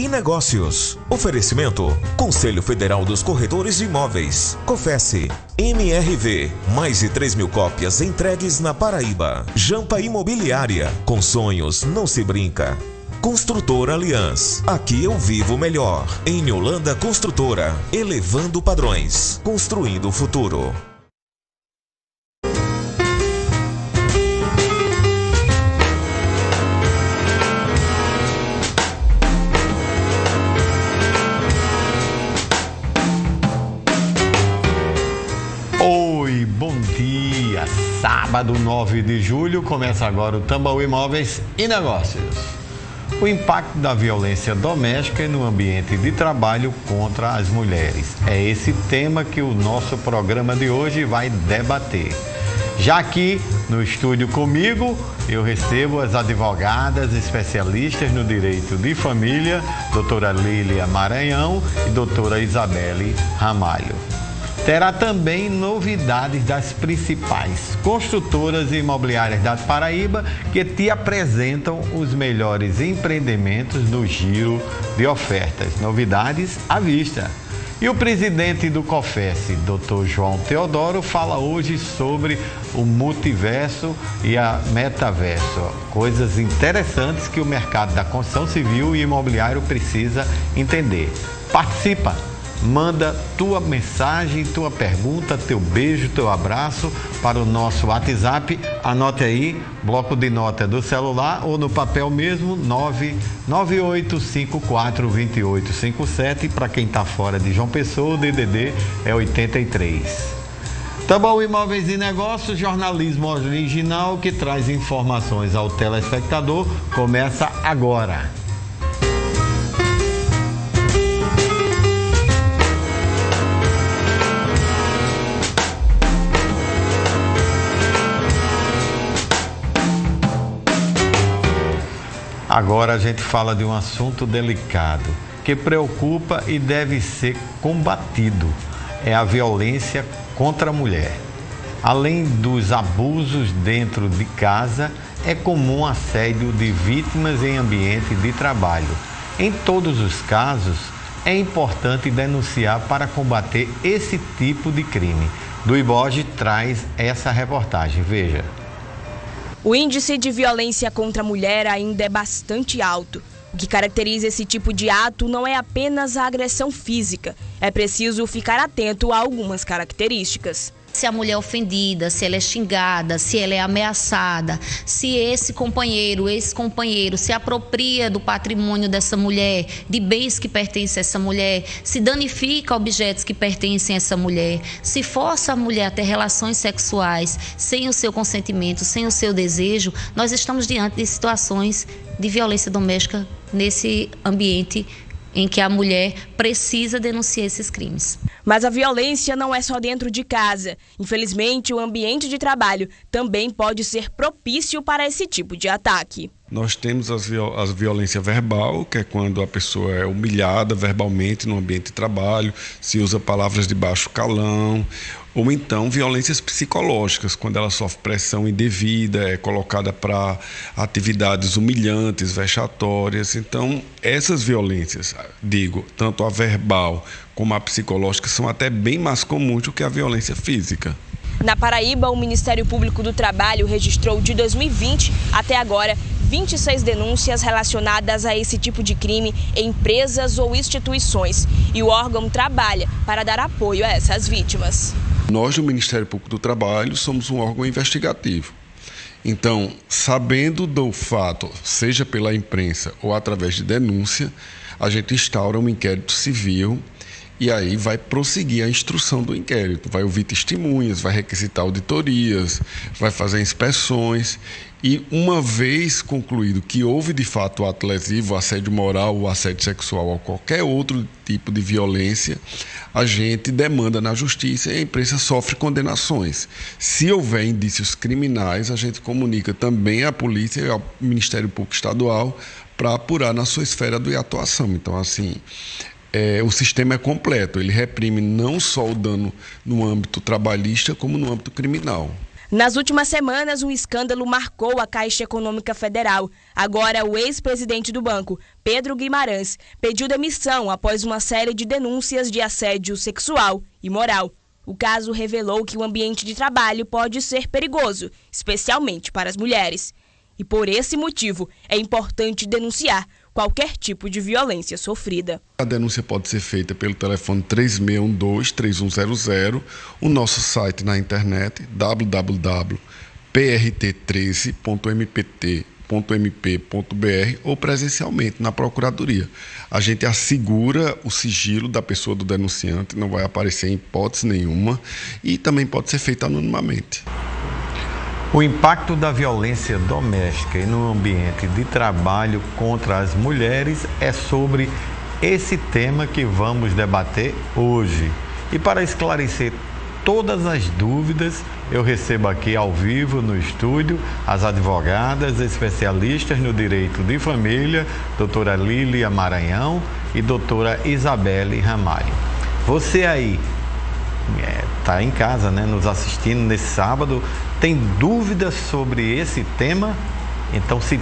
e Negócios. Oferecimento: Conselho Federal dos Corretores de Imóveis. Cofesse. MRV. Mais de 3.000 cópias entregues na Paraíba. Jampa Imobiliária. Com sonhos não se brinca. Construtora Aliança. Aqui eu vivo melhor. Em Holanda Construtora. Elevando padrões. Construindo o futuro. Oi, bom dia! Sábado 9 de julho começa agora o Tambaú Imóveis e Negócios. O impacto da violência doméstica no ambiente de trabalho contra as mulheres. É esse tema que o nosso programa de hoje vai debater. Já aqui no estúdio comigo, eu recebo as advogadas especialistas no direito de família, doutora Lília Maranhão e doutora Isabelle Ramalho. Terá também novidades das principais construtoras imobiliárias da Paraíba que te apresentam os melhores empreendimentos no giro de ofertas. Novidades à vista. E o presidente do Cofesse, Dr. João Teodoro, fala hoje sobre o multiverso e a metaverso. Coisas interessantes que o mercado da construção civil e imobiliário precisa entender. Participa! Manda tua mensagem, tua pergunta, teu beijo, teu abraço para o nosso WhatsApp. Anote aí, bloco de nota do celular ou no papel mesmo, 998542857. Para quem está fora de João Pessoa, o DDD é 83. Tambaú Imóveis e Negócios, jornalismo original que traz informações ao telespectador, começa agora. Agora a gente fala de um assunto delicado, que preocupa e deve ser combatido. É a violência contra a mulher. Além dos abusos dentro de casa, é comum assédio de vítimas em ambiente de trabalho. Em todos os casos, é importante denunciar para combater esse tipo de crime. Do Iboge traz essa reportagem, veja. O índice de violência contra a mulher ainda é bastante alto. O que caracteriza esse tipo de ato não é apenas a agressão física. É preciso ficar atento a algumas características. Se a mulher é ofendida, se ela é xingada, se ela é ameaçada, se esse companheiro, ex-companheiro se apropria do patrimônio dessa mulher, de bens que pertencem a essa mulher, se danifica objetos que pertencem a essa mulher, se força a mulher a ter relações sexuais sem o seu consentimento, sem o seu desejo, nós estamos diante de situações de violência doméstica nesse ambiente em que a mulher precisa denunciar esses crimes. Mas a violência não é só dentro de casa. Infelizmente, o ambiente de trabalho também pode ser propício para esse tipo de ataque. Nós temos a violência verbal, que é quando a pessoa é humilhada verbalmente no ambiente de trabalho, se usa palavras de baixo calão, ou então violências psicológicas, quando ela sofre pressão indevida, é colocada para atividades humilhantes, vexatórias. Então, essas violências, tanto a verbal como a psicológica, são até bem mais comuns do que a violência física. Na Paraíba, o Ministério Público do Trabalho registrou de 2020 até agora 26 denúncias relacionadas a esse tipo de crime em empresas ou instituições. E o órgão trabalha para dar apoio a essas vítimas. Nós, do Ministério Público do Trabalho, somos um órgão investigativo. Então, sabendo do fato, seja pela imprensa ou através de denúncia, a gente instaura um inquérito civil e aí vai prosseguir a instrução do inquérito. Vai ouvir testemunhas, vai requisitar auditorias, vai fazer inspeções. E uma vez concluído que houve de fato o ato lesivo, o assédio moral, o assédio sexual ou qualquer outro tipo de violência, a gente demanda na justiça e a imprensa sofre condenações. Se houver indícios criminais, a gente comunica também à polícia e ao Ministério Público Estadual para apurar na sua esfera de atuação. Então, assim, o sistema é completo, ele reprime não só o dano no âmbito trabalhista, como no âmbito criminal. Nas últimas semanas, um escândalo marcou a Caixa Econômica Federal. Agora, o ex-presidente do banco, Pedro Guimarães, pediu demissão após uma série de denúncias de assédio sexual e moral. O caso revelou que o ambiente de trabalho pode ser perigoso, especialmente para as mulheres. E por esse motivo, é importante denunciar qualquer tipo de violência sofrida. A denúncia pode ser feita pelo telefone 3612-3100, o nosso site na internet www.prt13.mpt.mp.br ou presencialmente na Procuradoria. A gente assegura o sigilo da pessoa do denunciante, não vai aparecer em hipótese nenhuma e também pode ser feito anonimamente. O impacto da violência doméstica e no ambiente de trabalho contra as mulheres é sobre esse tema que vamos debater hoje. E para esclarecer todas as dúvidas, eu recebo aqui ao vivo no estúdio as advogadas especialistas no direito de família, doutora Lília Maranhão e doutora Isabelle Ramalho. Você aí está em casa, né, nos assistindo nesse sábado, tem dúvidas sobre esse tema? Então, se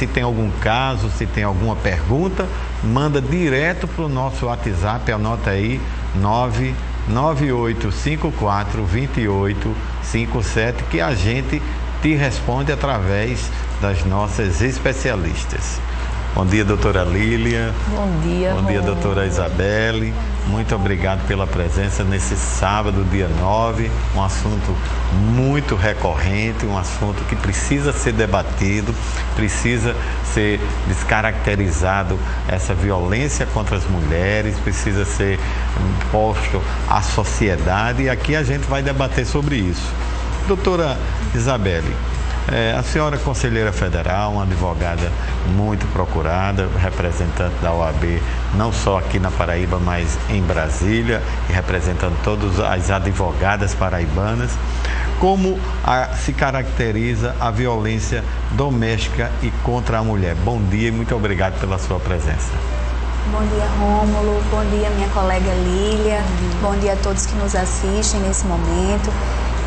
tem algum caso, se tem alguma pergunta, manda direto para o nosso WhatsApp, anota aí, 998542857, que a gente te responde através das nossas especialistas. Bom dia, doutora Lília. Bom dia, Bom dia, doutora Isabelle. Muito obrigado pela presença nesse sábado, dia 9. Um assunto muito recorrente, um assunto que precisa ser debatido, precisa ser descaracterizado, essa violência contra as mulheres, precisa ser posto à sociedade e aqui a gente vai debater sobre isso. Doutora Isabelle, a senhora é conselheira federal, uma advogada muito procurada, representante da OAB, não só aqui na Paraíba, mas em Brasília, e representando todas as advogadas paraibanas. Como se caracteriza a violência doméstica e contra a mulher? Bom dia e muito obrigado pela sua presença. Bom dia, Rômulo. Bom dia, minha colega Lília. Bom dia a todos que nos assistem nesse momento.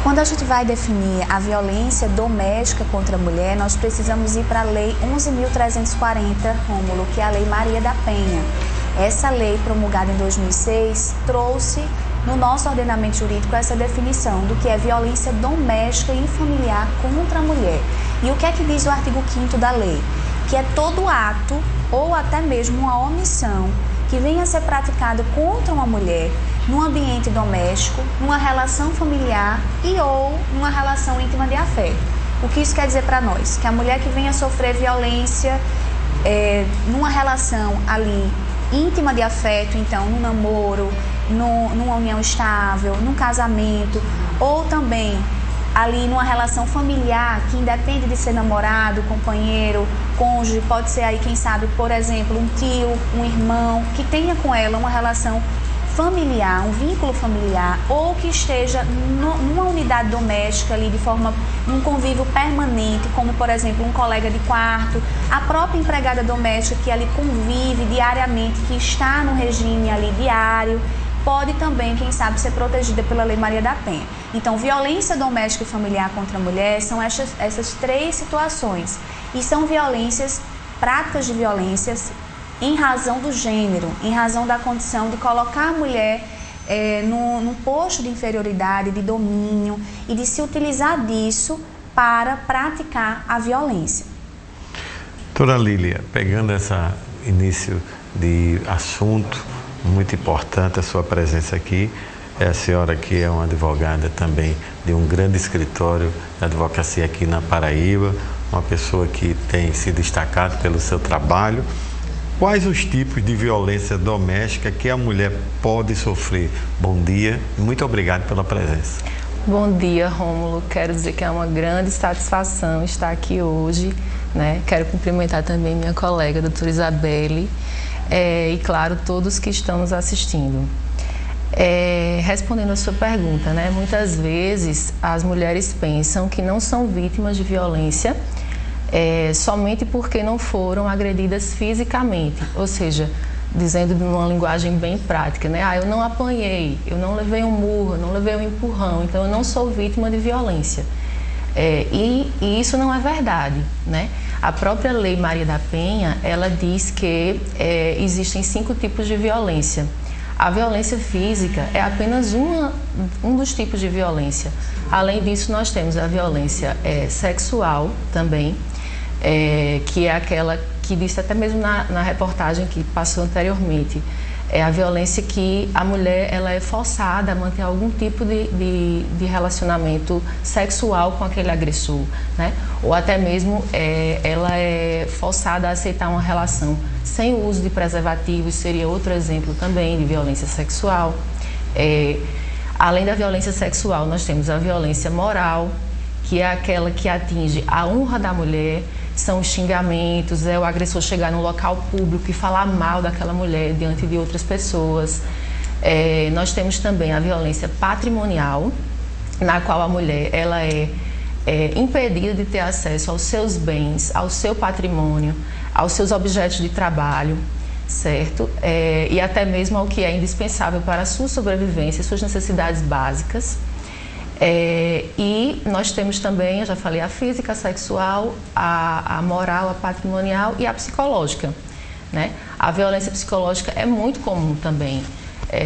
Quando a gente vai definir a violência doméstica contra a mulher, nós precisamos ir para a Lei 11.340, Rômulo, que é a Lei Maria da Penha. Essa lei, promulgada em 2006, trouxe no nosso ordenamento jurídico essa definição do que é violência doméstica e familiar contra a mulher. E o que é que diz o artigo 5º da lei? Que é todo ato ou até mesmo uma omissão que venha a ser praticado contra uma mulher num ambiente doméstico, numa relação familiar e ou numa relação íntima de afeto. O que isso quer dizer para nós? Que a mulher que venha sofrer violência numa relação ali íntima de afeto, então num namoro, numa união estável, num casamento, ou também ali numa relação familiar que independe de ser namorado, companheiro, cônjuge, pode ser aí, quem sabe, por exemplo, um tio, um irmão, que tenha com ela uma relação familiar, um vínculo familiar, ou que esteja numa unidade doméstica ali de forma, num convívio permanente, como por exemplo um colega de quarto, a própria empregada doméstica que ali convive diariamente, que está no regime ali diário, pode também, quem sabe, ser protegida pela Lei Maria da Penha. Então, violência doméstica e familiar contra a mulher são essas três situações. E são violências, práticas de violências em razão do gênero, em razão da condição de colocar a mulher num posto de inferioridade, de domínio e de se utilizar disso para praticar a violência. Doutora Lília, pegando esse início de assunto muito importante, a sua presença aqui, a senhora que é uma advogada também de um grande escritório de advocacia aqui na Paraíba, uma pessoa que tem se destacado pelo seu trabalho. Quais os tipos de violência doméstica que a mulher pode sofrer? Bom dia e muito obrigado pela presença. Bom dia, Rômulo. Quero dizer que é uma grande satisfação estar aqui hoje, né? Quero cumprimentar também minha colega, doutora Isabelle, e, claro, todos que estão nos assistindo. Respondendo a sua pergunta, né? Muitas vezes as mulheres pensam que não são vítimas de violência somente porque não foram agredidas fisicamente, ou seja, dizendo numa linguagem bem prática, né? Eu não apanhei, eu não levei um murro, eu não levei um empurrão, então eu não sou vítima de violência. E isso não é verdade, né? A própria Lei Maria da Penha, ela diz que existem 5 tipos de violência. A violência física é apenas um dos tipos de violência. Além disso, nós temos a violência sexual também, que é aquela que disse até mesmo na reportagem que passou anteriormente. É a violência que a mulher ela é forçada a manter algum tipo de relacionamento sexual com aquele agressor, né? Ou até mesmo ela é forçada a aceitar uma relação sem o uso de preservativos, seria outro exemplo também de violência sexual. Além da violência sexual, nós temos a violência moral, que é aquela que atinge a honra da mulher. São os xingamentos, o agressor chegar no local público e falar mal daquela mulher diante de outras pessoas. Nós temos também a violência patrimonial, na qual a mulher ela é impedida de ter acesso aos seus bens, ao seu patrimônio, aos seus objetos de trabalho, certo? E até mesmo ao que é indispensável para a sua sobrevivência, suas necessidades básicas. E nós temos também, eu já falei, a física, a sexual, a moral, a patrimonial e a psicológica, né? A violência psicológica é muito comum também.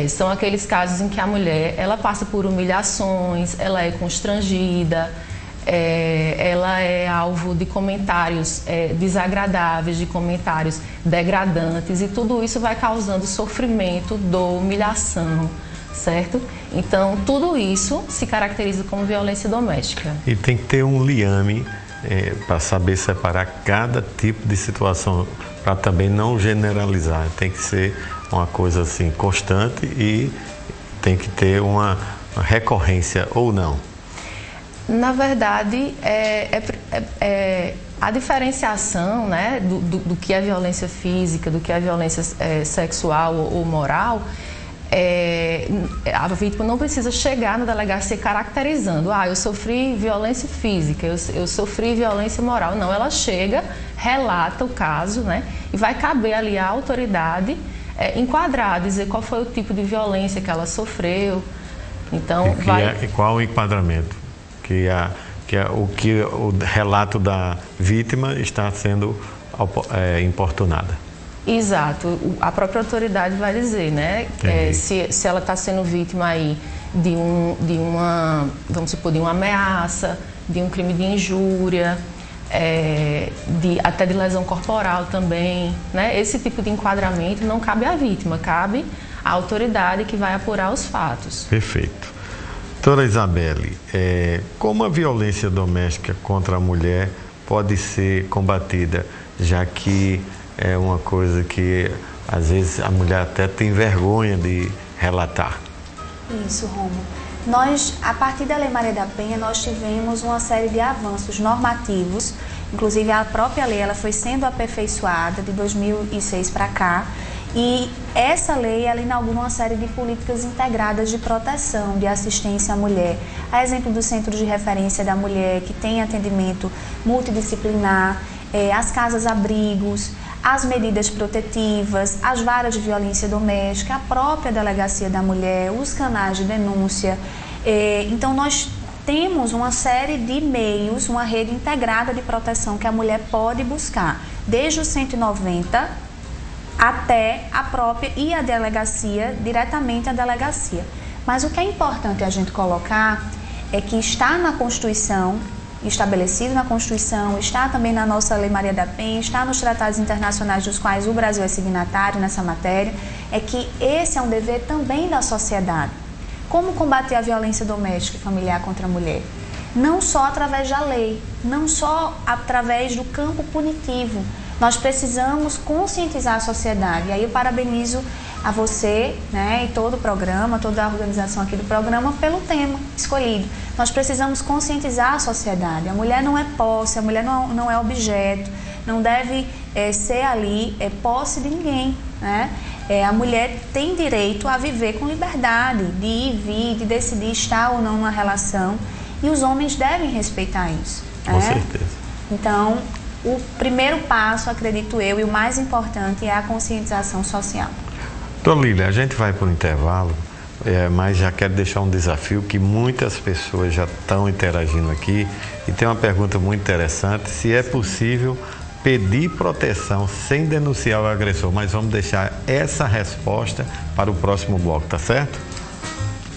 São aqueles casos em que a mulher ela passa por humilhações, ela é constrangida, ela é alvo de comentários desagradáveis, de comentários degradantes, e tudo isso vai causando sofrimento, dor, humilhação, certo? Então, tudo isso se caracteriza como violência doméstica. E tem que ter um liame para saber separar cada tipo de situação, para também não generalizar. Tem que ser uma coisa assim constante e tem que ter uma recorrência ou não. Na verdade, a diferenciação, né, do que é violência física, do que é violência sexual ou moral, a vítima não precisa chegar na delegacia caracterizando, eu sofri violência física, eu sofri violência moral. Não, ela chega, relata o caso, né, e vai caber ali à autoridade enquadrar, dizer qual foi o tipo de violência que ela sofreu. Então, e qual o enquadramento? O relato da vítima está sendo importunada. Exato, a própria autoridade vai dizer, né? Se ela está sendo vítima aí de uma, vamos supor, de uma ameaça, de um crime de injúria, até de lesão corporal também, né? Esse tipo de enquadramento não cabe à vítima, cabe à autoridade que vai apurar os fatos. Perfeito. Doutora Isabelle, como a violência doméstica contra a mulher pode ser combatida, já que é uma coisa que às vezes a mulher até tem vergonha de relatar? Isso, Romo. Nós, a partir da Lei Maria da Penha, nós tivemos uma série de avanços normativos, inclusive a própria lei ela foi sendo aperfeiçoada de 2006 para cá, e essa lei ela inaugura uma série de políticas integradas de proteção, de assistência à mulher. A exemplo do Centro de Referência da Mulher, que tem atendimento multidisciplinar, as casas-abrigos, as medidas protetivas, as varas de violência doméstica, a própria Delegacia da Mulher, os canais de denúncia. Então, nós temos uma série de meios, uma rede integrada de proteção que a mulher pode buscar, desde o 190 até a própria e a delegacia, diretamente a delegacia. Mas o que é importante a gente colocar é que está na Constituição, estabelecido na Constituição, está também na nossa Lei Maria da Penha, está nos tratados internacionais dos quais o Brasil é signatário nessa matéria, é que esse é um dever também da sociedade. Como combater a violência doméstica e familiar contra a mulher? Não só através da lei, não só através do campo punitivo. Nós precisamos conscientizar a sociedade. E aí eu parabenizo a você, né, e todo o programa, toda a organização aqui do programa pelo tema escolhido. Nós precisamos conscientizar a sociedade. A mulher não é posse, a mulher não é objeto, não deve ser ali posse de ninguém, né? A mulher tem direito a viver com liberdade, de ir e vir, de decidir estar ou não numa relação, e os homens devem respeitar isso. Com certeza. Então, o primeiro passo, acredito eu, e o mais importante é a conscientização social. Doutora Lília, a gente vai para o intervalo. Mas já quero deixar um desafio que muitas pessoas já estão interagindo aqui e tem uma pergunta muito interessante, se é possível pedir proteção sem denunciar o agressor, mas vamos deixar essa resposta para o próximo bloco, tá certo?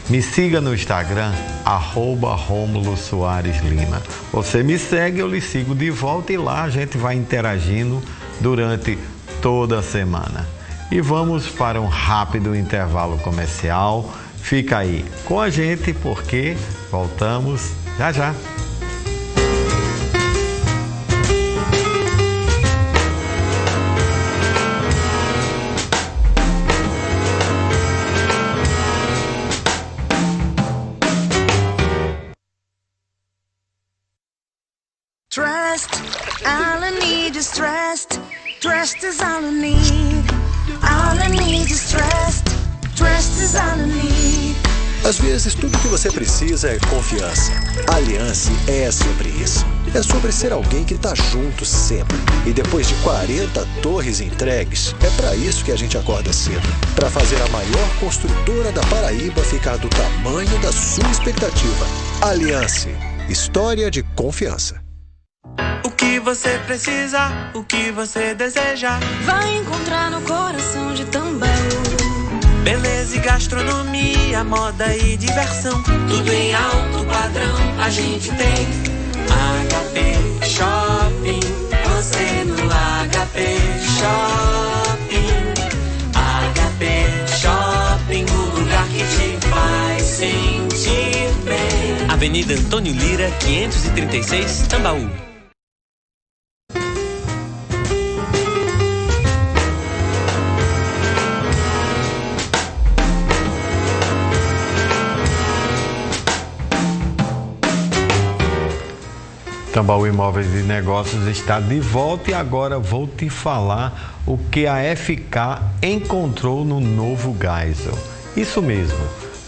Me siga no Instagram, @Rômulo Soares Lima. Você me segue, eu lhe sigo de volta e lá a gente vai interagindo durante toda a semana. E vamos para um rápido intervalo comercial. Fica aí com a gente porque voltamos já já. Trust, all I need is trust. Trust is all I need. All I need is trust. Trust is all I need. Às vezes, tudo que você precisa é confiança. Aliança é sobre isso. É sobre ser alguém que está junto sempre. E depois de 40 torres entregues, é para isso que a gente acorda cedo. Para fazer a maior construtora da Paraíba ficar do tamanho da sua expectativa. Aliança, história de confiança. O que você precisa, o que você deseja, vai encontrar no coração de Tambaú. Beleza e gastronomia, moda e diversão, tudo em alto padrão a gente tem. HP Shopping, você no HP Shopping. HP Shopping, o lugar que te faz sentir bem. Avenida Antônio Lira, 536, Tambaú. Tambaú Imóveis e Negócios está de volta e agora vou te falar o que a FK encontrou no novo Geisel. Isso mesmo,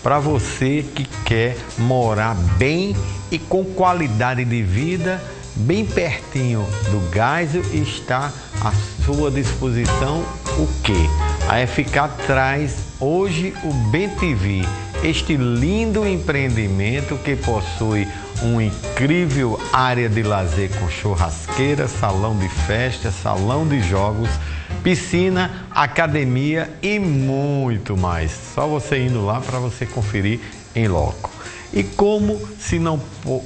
para você que quer morar bem e com qualidade de vida, bem pertinho do Geisel, está à sua disposição o quê? A FK traz hoje o BTV, este lindo empreendimento que possui uma incrível área de lazer com churrasqueira, salão de festa, salão de jogos, piscina, academia e muito mais. Só você indo lá para você conferir em loco. E como se não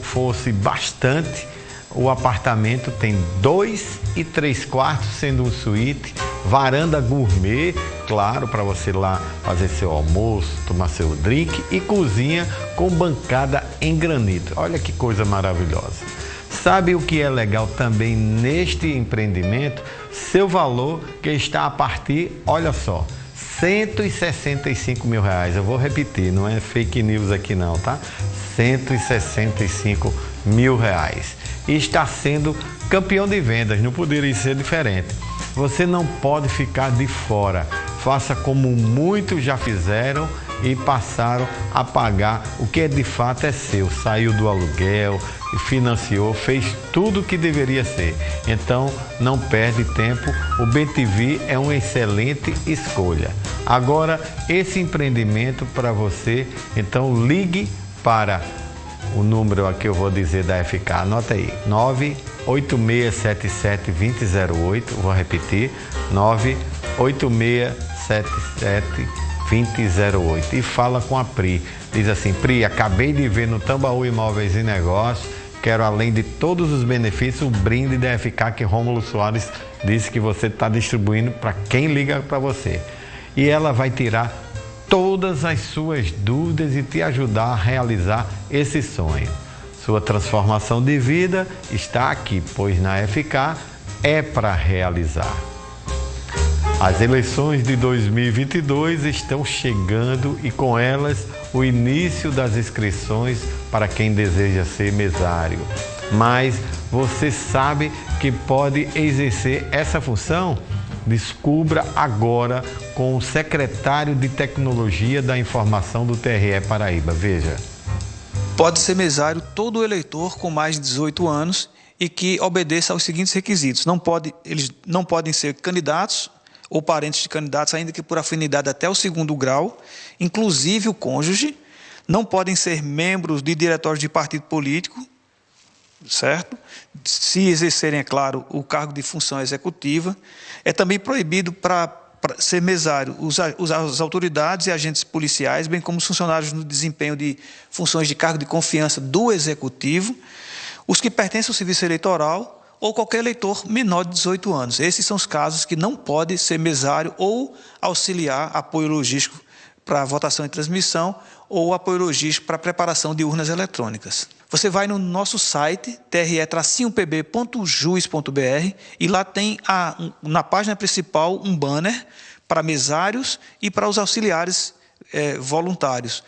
fosse bastante, o apartamento tem 2 e 3 quartos, sendo um suíte, varanda gourmet, claro, para você lá fazer seu almoço, tomar seu drink, e cozinha com bancada em granito. Olha que coisa maravilhosa. Sabe o que é legal também neste empreendimento? Seu valor que está a partir, olha só, R$165 mil. Eu vou repetir, não é fake news aqui não, tá? R$165 mil. E está sendo campeão de vendas, não poderia ser diferente. Você não pode ficar de fora. Faça como muitos já fizeram e passaram a pagar o que de fato é seu. Saiu do aluguel, financiou, fez tudo o que deveria ser. Então, não perde tempo. O BTV é uma excelente escolha. Agora, esse empreendimento para você, então ligue para o número aqui eu vou dizer da FK, anota aí, 986772008, vou repetir, 986772008 e fala com a Pri, diz assim: Pri, acabei de ver no Tambaú Imóveis e Negócios, quero além de todos os benefícios, o brinde da FK que Rômulo Soares disse que você está distribuindo para quem liga para você. E ela vai tirar todas as suas dúvidas e te ajudar a realizar esse sonho. Sua transformação de vida está aqui, pois na FK é para realizar. As eleições de 2022 estão chegando e com elas o início das inscrições para quem deseja ser mesário. Mas você sabe que pode exercer essa função? Descubra agora com o secretário de Tecnologia da Informação do TRE Paraíba. Veja. Pode ser mesário todo eleitor com mais de 18 anos e que obedeça aos seguintes requisitos. Eles não podem ser candidatos ou parentes de candidatos, ainda que por afinidade até o 2º grau, inclusive o cônjuge, não podem ser membros de diretórios de partido político, certo? Se exercerem, é claro, o cargo de função executiva. É também proibido para ser mesário as autoridades e agentes policiais, bem como os funcionários no desempenho de funções de cargo de confiança do executivo, os que pertencem ao serviço eleitoral ou qualquer eleitor menor de 18 anos. Esses são os casos que não pode ser mesário ou auxiliar apoio logístico para votação e transmissão ou apoio logístico para preparação de urnas eletrônicas. Você vai no nosso site, tre-pb.jus.br, e lá tem na página principal um banner para mesários e para os auxiliares voluntários.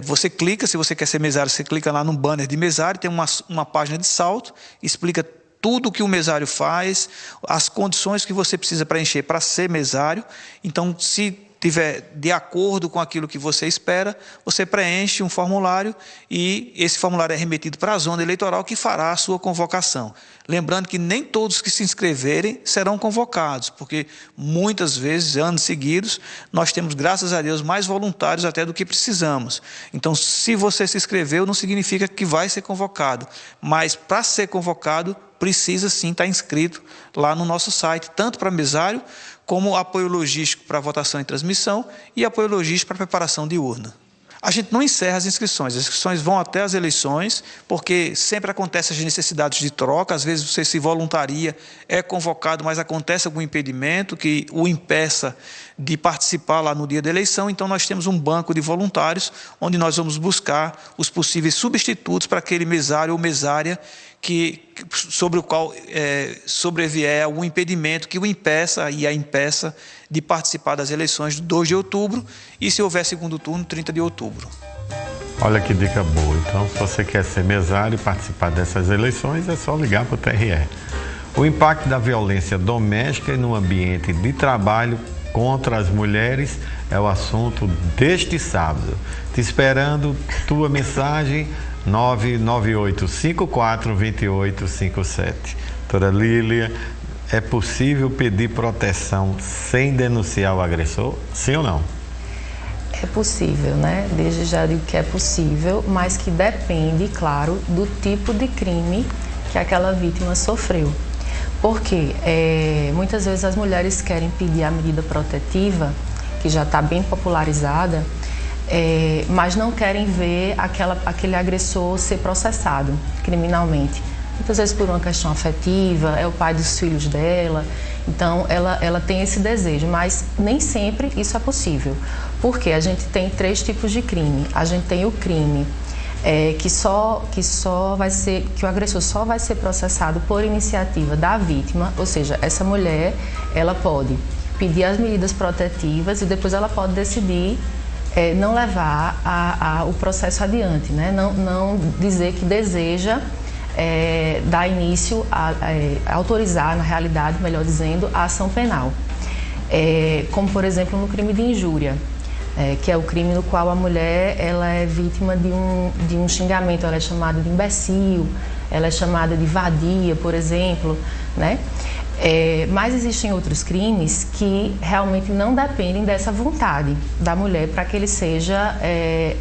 Você clica, se você quer ser mesário, você clica lá no banner de mesário, tem uma página de salto, explica tudo o que o mesário faz, as condições que você precisa preencher para ser mesário. Então, se tiver de acordo com aquilo que você espera, você preenche um formulário e esse formulário é remetido para a zona eleitoral que fará a sua convocação. Lembrando que nem todos que se inscreverem serão convocados, porque muitas vezes, anos seguidos, nós temos, graças a Deus, mais voluntários até do que precisamos. Então, se você se inscreveu, não significa que vai ser convocado, mas para ser convocado, precisa sim estar inscrito lá no nosso site, tanto para mesário, como apoio logístico para votação e transmissão e apoio logístico para preparação de urna. A gente não encerra as inscrições vão até as eleições, porque sempre acontecem as necessidades de troca, às vezes você se voluntaria, é convocado, mas acontece algum impedimento que o impeça de participar lá no dia da eleição, então nós temos um banco de voluntários, onde nós vamos buscar os possíveis substitutos para aquele mesário ou mesária sobre o qual sobrevier algum impedimento que o impeça e a impeça de participar das eleições de 2 de outubro e, se houver 2º turno, 30 de outubro. Olha que dica boa. Então, se você quer ser mesário e participar dessas eleições, é só ligar para o TRE. O impacto da violência doméstica e no ambiente de trabalho contra as mulheres é o assunto deste sábado. Te esperando tua mensagem 998542857. Doutora Lília, é possível pedir proteção sem denunciar o agressor? Sim ou não? É possível, né? Desde já digo que é possível, mas que depende, claro, do tipo de crime que aquela vítima sofreu. Porque muitas vezes as mulheres querem pedir a medida protetiva, que já está bem popularizada, mas não querem ver aquele agressor ser processado criminalmente. Muitas vezes por uma questão afetiva, é o pai dos filhos dela, então ela tem esse desejo, mas nem sempre isso é possível. Porque a gente tem 3 tipos de crime. A gente tem o crime que o agressor só vai ser processado por iniciativa da vítima, ou seja, essa mulher, ela pode pedir as medidas protetivas e depois ela pode decidir não levar o processo adiante, né? Não dizer que deseja dar início, autorizar, na realidade, melhor dizendo, a ação penal. Como, por exemplo, no crime de injúria, que é o crime no qual a mulher ela é vítima de um xingamento, ela é chamada de imbecil, ela é chamada de vadia, por exemplo, né? Mas existem outros crimes que realmente não dependem dessa vontade da mulher para que ele seja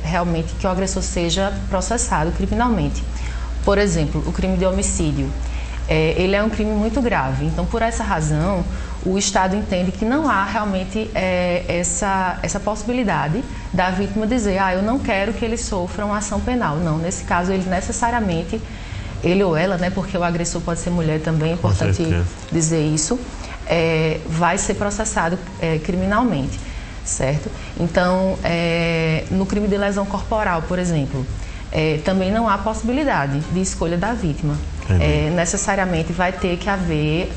realmente, que o agressor seja processado criminalmente. Por exemplo, o crime de homicídio. Ele é um crime muito grave, então por essa razão o Estado entende que não há realmente essa possibilidade da vítima dizer, eu não quero que ele sofra uma ação penal. Não, nesse caso ele necessariamente, ele ou ela, né, porque o agressor pode ser mulher também, é importante dizer isso, vai ser processado criminalmente, certo? Então, no crime de lesão corporal, por exemplo, também não há possibilidade de escolha da vítima. Necessariamente vai ter que haver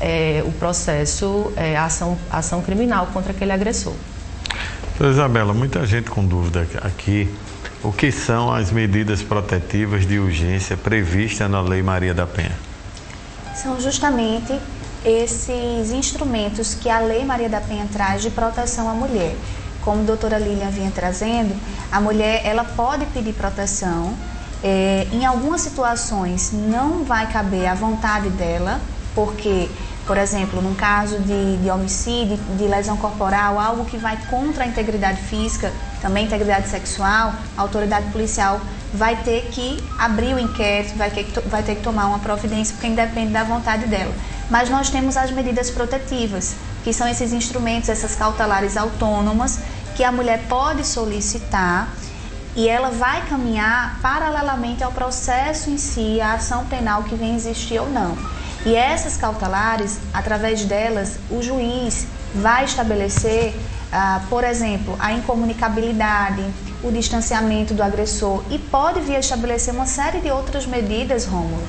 o processo, ação criminal contra aquele agressor. Doutora Isabela, muita gente com dúvida aqui. O que são as medidas protetivas de urgência previstas na Lei Maria da Penha? São justamente esses instrumentos que a Lei Maria da Penha traz de proteção à mulher. Como a doutora Lilian vinha trazendo, a mulher ela pode pedir proteção. Em algumas situações não vai caber à vontade dela, porque Por exemplo, num caso de homicídio, de lesão corporal, algo que vai contra a integridade física, também integridade sexual, a autoridade policial vai ter que abrir o inquérito, vai ter que tomar uma providência, porque independe da vontade dela. Mas nós temos as medidas protetivas, que são esses instrumentos, essas cautelares autônomas, que a mulher pode solicitar e ela vai caminhar paralelamente ao processo em si, a ação penal que vem existir ou não. E essas cautelares, através delas, o juiz vai estabelecer, por exemplo, a incomunicabilidade, o distanciamento do agressor e pode vir a estabelecer uma série de outras medidas, Rômulo,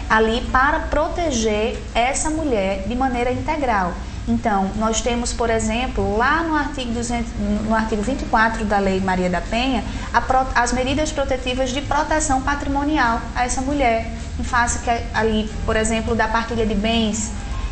ali para proteger essa mulher de maneira integral. Então, nós temos, por exemplo, lá no artigo 24 da Lei Maria da Penha, as medidas protetivas de proteção patrimonial a essa mulher, em face ali, por exemplo, da partilha de bens.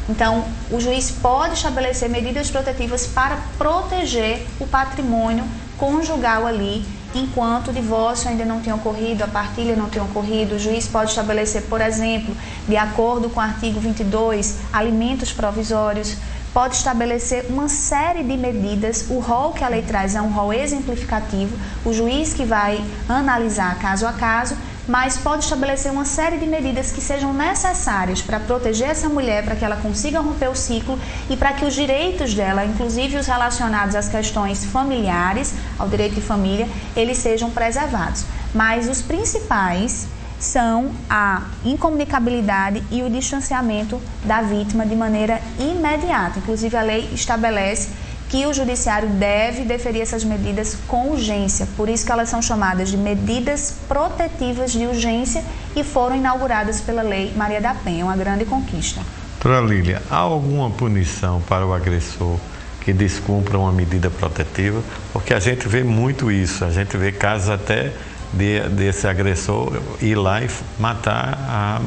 Então, o juiz pode estabelecer medidas protetivas para proteger o patrimônio conjugal ali, enquanto o divórcio ainda não tenha ocorrido, a partilha não tenha ocorrido. O juiz pode estabelecer, por exemplo, de acordo com o artigo 22, alimentos provisórios, pode estabelecer uma série de medidas. O rol que a lei traz é um rol exemplificativo, o juiz que vai analisar caso a caso, mas pode estabelecer uma série de medidas que sejam necessárias para proteger essa mulher, para que ela consiga romper o ciclo e para que os direitos dela, inclusive os relacionados às questões familiares, ao direito de família, eles sejam preservados. Mas os principais são a incomunicabilidade e o distanciamento da vítima de maneira imediata. Inclusive, a lei estabelece que o judiciário deve deferir essas medidas com urgência, por isso que elas são chamadas de medidas protetivas de urgência e foram inauguradas pela Lei Maria da Penha, uma grande conquista. Doutora Lília, há alguma punição para o agressor que descumpra uma medida protetiva? Porque a gente vê muito isso, a gente vê casos até desse agressor ir lá e matar a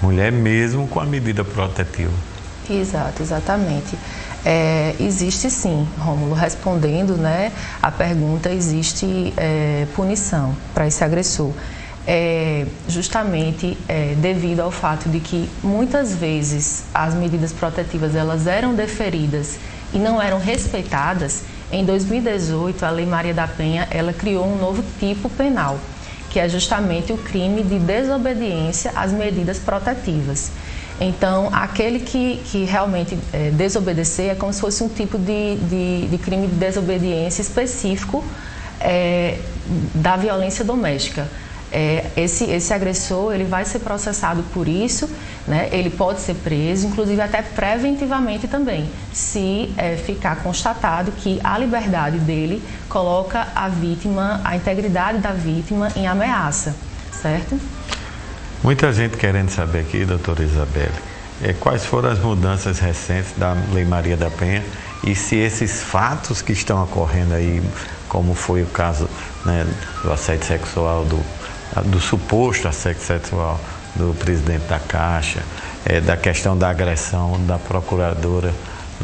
mulher mesmo com a medida protetiva. Exato, exatamente. Existe sim, Rômulo, respondendo, né, a pergunta, existe punição para esse agressor. Justamente devido ao fato de que muitas vezes as medidas protetivas elas eram deferidas e não eram respeitadas. Em 2018, a Lei Maria da Penha ela criou um novo tipo penal, que é justamente o crime de desobediência às medidas protetivas. Então, aquele que realmente desobedecer é como se fosse um tipo de crime de desobediência específico da violência doméstica. Esse agressor ele vai ser processado por isso, né? Ele pode ser preso, inclusive até preventivamente também, se ficar constatado que a liberdade dele coloca a vítima, a integridade da vítima em ameaça, certo? Muita gente querendo saber aqui, doutora Isabelle, quais foram as mudanças recentes da Lei Maria da Penha e se esses fatos que estão ocorrendo aí, como foi o caso, né, do assédio sexual, do suposto assédio sexual do presidente da Caixa, da questão da agressão da procuradora,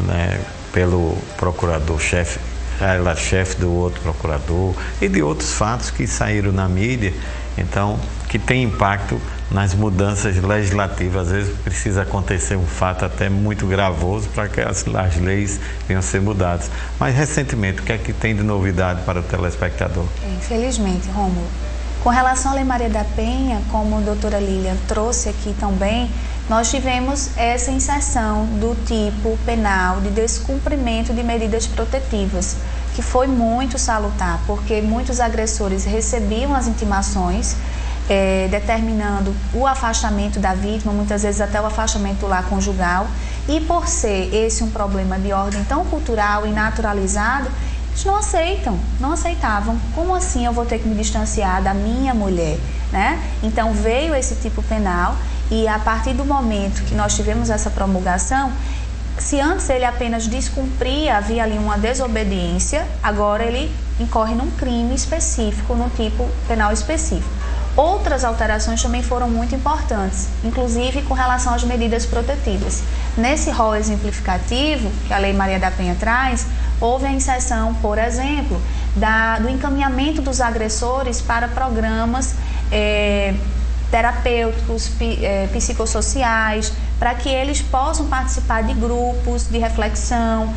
né, pelo procurador-chefe, ela chefe do outro procurador, e de outros fatos que saíram na mídia, então, que tem impacto nas mudanças legislativas. Às vezes precisa acontecer um fato até muito gravoso para que as leis venham a ser mudadas. Mas recentemente, o que é que tem de novidade para o telespectador? Infelizmente, Rômulo, com relação à Lei Maria da Penha, como a doutora Lilian trouxe aqui também, nós tivemos essa inserção do tipo penal de descumprimento de medidas protetivas, que foi muito salutar, porque muitos agressores recebiam as intimações, determinando o afastamento da vítima, muitas vezes até o afastamento do lar conjugal, e por ser esse um problema de ordem tão cultural e naturalizado, eles não aceitavam. Como assim eu vou ter que me distanciar da minha mulher, né? Então veio esse tipo penal e a partir do momento que nós tivemos essa promulgação, se antes ele apenas descumpria, havia ali uma desobediência, agora ele incorre num crime específico, num tipo penal específico. Outras alterações também foram muito importantes, inclusive com relação às medidas protetivas. Nesse rol exemplificativo que a Lei Maria da Penha traz, houve a inserção, por exemplo, do encaminhamento dos agressores para programas terapêuticos, psicossociais, para que eles possam participar de grupos de reflexão.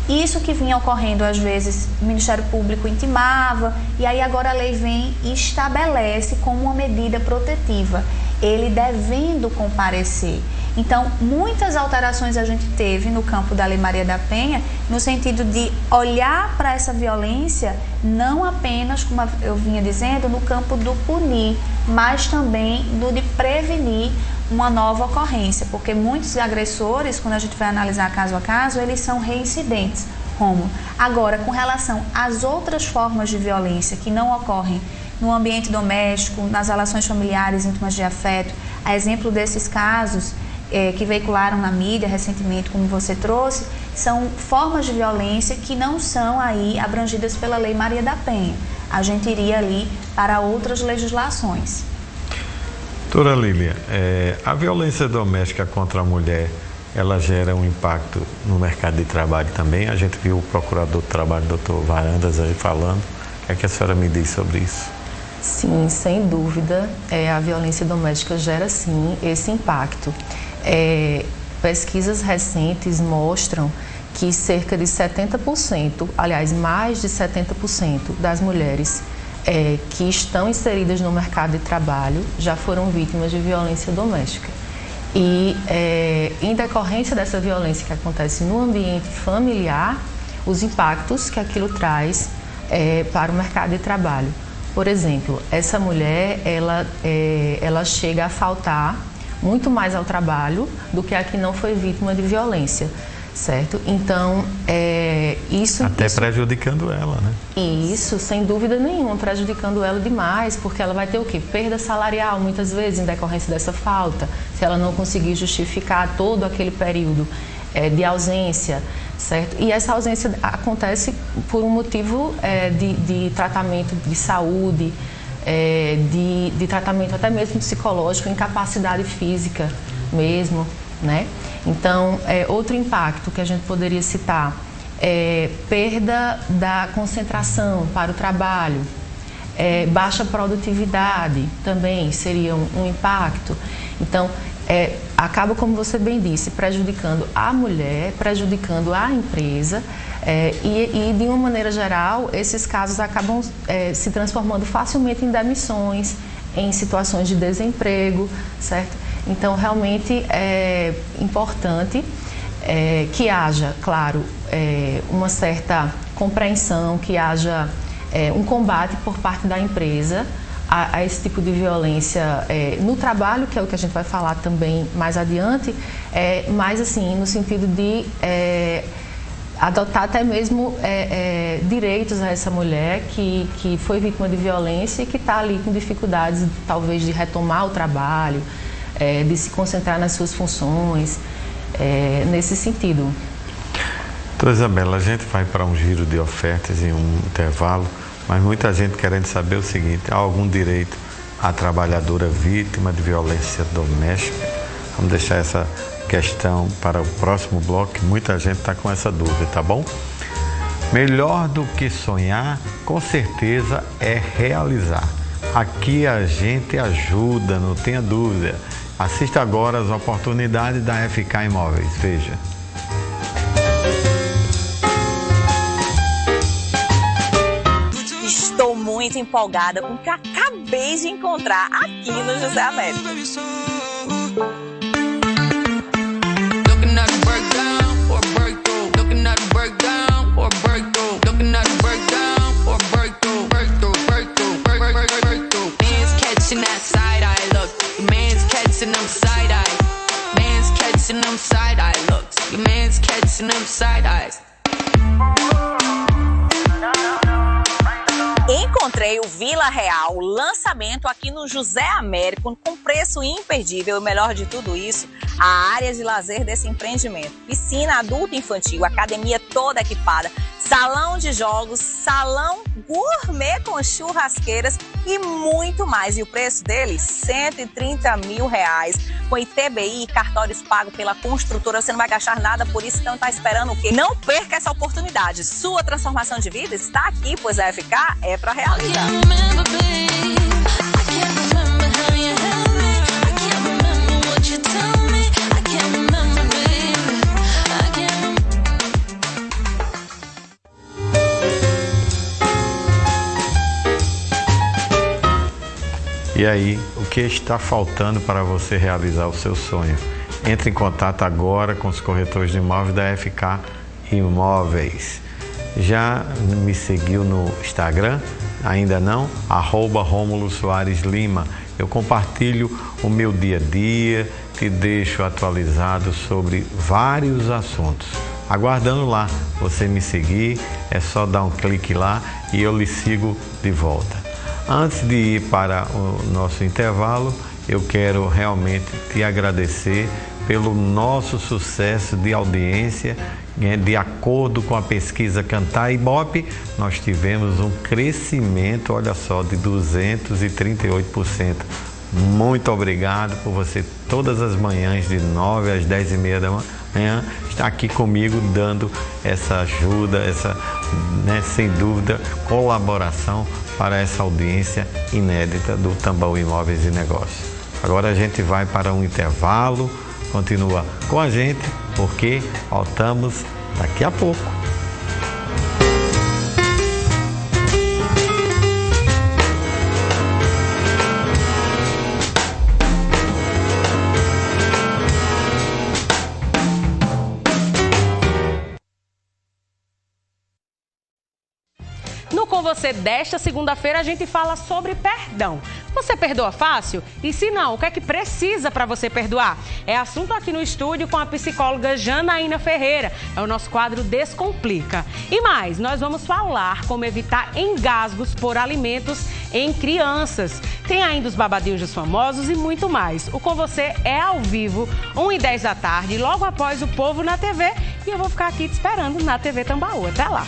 Isso que vinha ocorrendo, às vezes, o Ministério Público intimava, e aí agora a lei vem e estabelece como uma medida protetiva, ele devendo comparecer. Então, muitas alterações a gente teve no campo da Lei Maria da Penha, no sentido de olhar para essa violência, não apenas, como eu vinha dizendo, no campo do punir, mas também do de prevenir uma nova ocorrência, porque muitos agressores, quando a gente vai analisar caso a caso, eles são reincidentes, Rômulo. Agora, com relação às outras formas de violência que não ocorrem no ambiente doméstico, nas relações familiares, íntimas de afeto, a exemplo desses casos que veicularam na mídia recentemente, como você trouxe, são formas de violência que não são aí abrangidas pela Lei Maria da Penha. A gente iria ali para outras legislações. Doutora Lília, a violência doméstica contra a mulher, ela gera um impacto no mercado de trabalho também. A gente viu o procurador do trabalho, doutor Varandas, aí falando. O que a senhora me diz sobre isso? Sim, sem dúvida, a violência doméstica gera sim esse impacto. Pesquisas recentes mostram que cerca de 70%, aliás, mais de 70% das mulheres que estão inseridas no mercado de trabalho já foram vítimas de violência doméstica. E em decorrência dessa violência que acontece no ambiente familiar, os impactos que aquilo traz para o mercado de trabalho. Por exemplo, essa mulher, ela chega a faltar muito mais ao trabalho do que a que não foi vítima de violência, certo? Então, isso... Até prejudicando ela, né? Isso, sem dúvida nenhuma, prejudicando ela demais, porque ela vai ter o quê? Perda salarial, muitas vezes, em decorrência dessa falta, se ela não conseguir justificar todo aquele período de ausência, certo? E essa ausência acontece por um motivo de tratamento de saúde, de tratamento até mesmo psicológico, incapacidade física mesmo, né? Então, outro impacto que a gente poderia citar é perda da concentração para o trabalho, baixa produtividade também seria um impacto. Então, acaba, como você bem disse, prejudicando a mulher, prejudicando a empresa, e de uma maneira geral, esses casos acabam se transformando facilmente em demissões, em situações de desemprego, certo? Então, realmente é importante que haja, claro, uma certa compreensão, que haja um combate por parte da empresa a esse tipo de violência no trabalho, que é o que a gente vai falar também mais adiante, mas assim, no sentido de adotar até mesmo direitos a essa mulher que foi vítima de violência e que está ali com dificuldades, talvez, de retomar o trabalho, de se concentrar nas suas funções, nesse sentido. Doutora Isabela, a gente vai para um giro de ofertas em um intervalo, mas muita gente querendo saber o seguinte: há algum direito à trabalhadora vítima de violência doméstica? Vamos deixar essa questão para o próximo bloco, que muita gente está com essa dúvida, tá bom? Melhor do que sonhar, com certeza, é realizar. Aqui a gente ajuda, não tenha dúvida. Assista agora as oportunidades da FK Imóveis, veja. Estou muito empolgada com o que acabei de encontrar aqui no José Américo. Encontrei o Vila Real, lançamento aqui no José Américo, com preço imperdível. E o melhor de tudo isso, a área de lazer desse empreendimento. Piscina adulto e infantil, academia toda equipada, salão de jogos, salão gourmet com churrasqueiras e muito mais. E o preço dele, R$130 mil, com ITBI e cartórios pagos pela construtora. Você não vai gastar nada por isso, então tá esperando o quê? Não perca essa oportunidade. Sua transformação de vida está aqui, pois a FK é para realizar. I can't remember how you held me. I can't remember what you told me. I can't remember E aí, o que está faltando para você realizar o seu sonho? Entre em contato agora com os corretores de imóveis da FK Imóveis. Já me seguiu no Instagram? Ainda não? @Rômulo Soares Lima. Eu compartilho o meu dia a dia, te deixo atualizado sobre vários assuntos. Aguardando lá você me seguir, é só dar um clique lá e eu lhe sigo de volta. Antes de ir para o nosso intervalo, eu quero realmente te agradecer pelo nosso sucesso de audiência. De acordo com a pesquisa Cantar Ibope, nós tivemos um crescimento, olha só, de 238%. Muito obrigado por você todas as manhãs de 9 às 10h30 da manhã estar aqui comigo dando essa ajuda, essa, sem dúvida, colaboração para essa audiência inédita do Tambaú Imóveis e Negócios. Agora a gente vai para um intervalo, continua com a gente, porque voltamos daqui a pouco. No Com Você desta segunda-feira a gente fala sobre perdão. Você perdoa fácil? E se não, o que é que precisa para você perdoar? É assunto aqui no estúdio com a psicóloga Janaína Ferreira. É o nosso quadro Descomplica. E mais, nós vamos falar como evitar engasgos por alimentos em crianças. Tem ainda os babadinhos dos famosos e muito mais. O Com Você é ao vivo, 1h10 da tarde, logo após o Povo na TV. E eu vou ficar aqui te esperando na TV Tambaú. Até lá!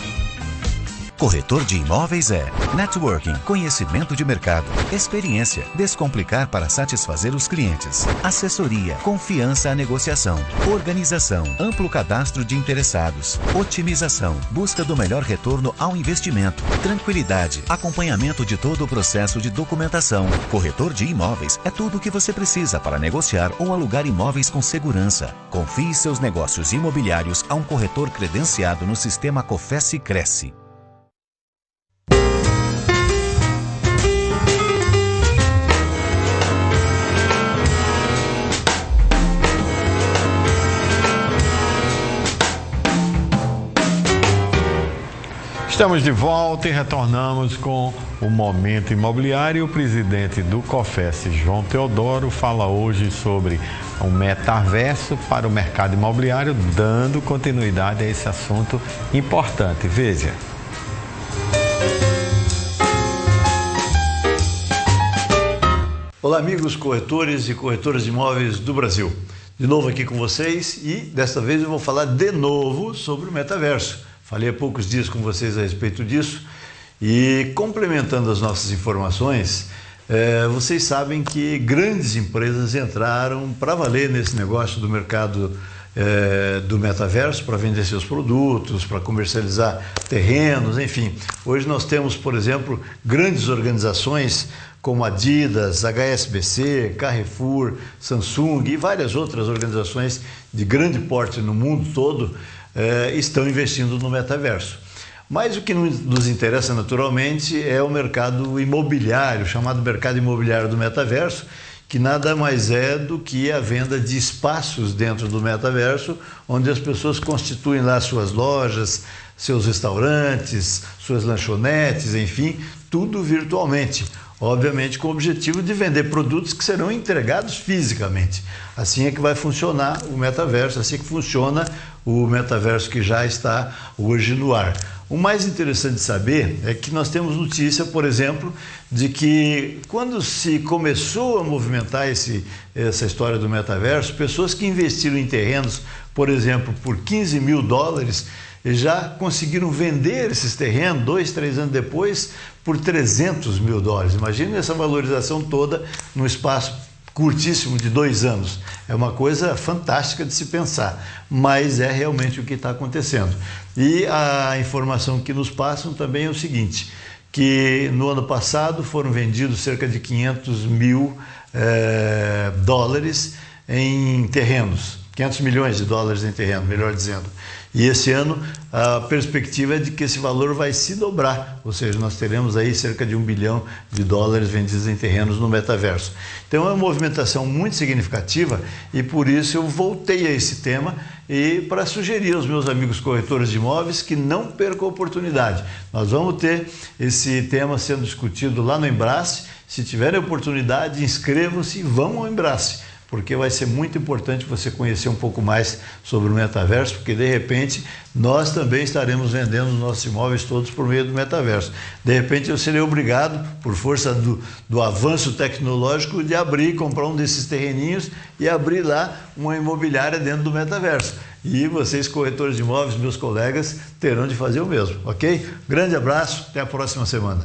Corretor de imóveis é networking, conhecimento de mercado, experiência, descomplicar para satisfazer os clientes, assessoria, confiança à negociação, organização, amplo cadastro de interessados, otimização, busca do melhor retorno ao investimento, tranquilidade, acompanhamento de todo o processo de documentação. Corretor de imóveis é tudo o que você precisa para negociar ou alugar imóveis com segurança. Confie seus negócios imobiliários a um corretor credenciado no sistema Cofesse Cresce. Estamos de volta e retornamos com o Momento Imobiliário. O presidente do Cofesse, João Teodoro, fala hoje sobre o metaverso para o mercado imobiliário, dando continuidade a esse assunto importante. Veja. Olá, amigos corretores e corretoras de imóveis do Brasil. De novo aqui com vocês e desta vez eu vou falar de novo sobre o metaverso. Falei há poucos dias com vocês a respeito disso e, complementando as nossas informações, vocês sabem que grandes empresas entraram para valer nesse negócio do mercado do metaverso, para vender seus produtos, para comercializar terrenos, enfim. Hoje nós temos, por exemplo, grandes organizações como Adidas, HSBC, Carrefour, Samsung e várias outras organizações de grande porte no mundo todo estão investindo no metaverso. Mas o que nos interessa naturalmente é o mercado imobiliário, chamado mercado imobiliário do metaverso, que nada mais é do que a venda de espaços dentro do metaverso, onde as pessoas constituem lá suas lojas, seus restaurantes, suas lanchonetes, enfim, tudo virtualmente. Obviamente com o objetivo de vender produtos que serão entregados fisicamente. Assim é que vai funcionar o metaverso, assim que funciona o metaverso que já está hoje no ar. O mais interessante de saber é que nós temos notícia, por exemplo, de que quando se começou a movimentar essa história do metaverso, pessoas que investiram em terrenos, por exemplo, por $15 mil, já conseguiram vender esses terrenos 2, 3 anos depois por $300 mil. Imagina essa valorização toda num espaço curtíssimo de 2 anos. É uma coisa fantástica de se pensar, mas é realmente o que está acontecendo. E a informação que nos passam também é o seguinte, que no ano passado foram vendidos cerca de $500 mil em terrenos. 500 milhões de dólares em terreno, melhor dizendo. E esse ano a perspectiva é de que esse valor vai se dobrar, ou seja, nós teremos aí cerca de $1 bilhão vendidos em terrenos no metaverso. Então é uma movimentação muito significativa e por isso eu voltei a esse tema e para sugerir aos meus amigos corretores de imóveis que não percam a oportunidade. Nós vamos ter esse tema sendo discutido lá no Embrace. Se tiverem oportunidade, inscrevam-se e vão ao Embrace, porque vai ser muito importante você conhecer um pouco mais sobre o metaverso, porque de repente nós também estaremos vendendo os nossos imóveis todos por meio do metaverso. De repente eu serei obrigado, por força do avanço tecnológico, de comprar um desses terreninhos e abrir lá uma imobiliária dentro do metaverso. E vocês, corretores de imóveis, meus colegas, terão de fazer o mesmo, ok? Grande abraço, até a próxima semana.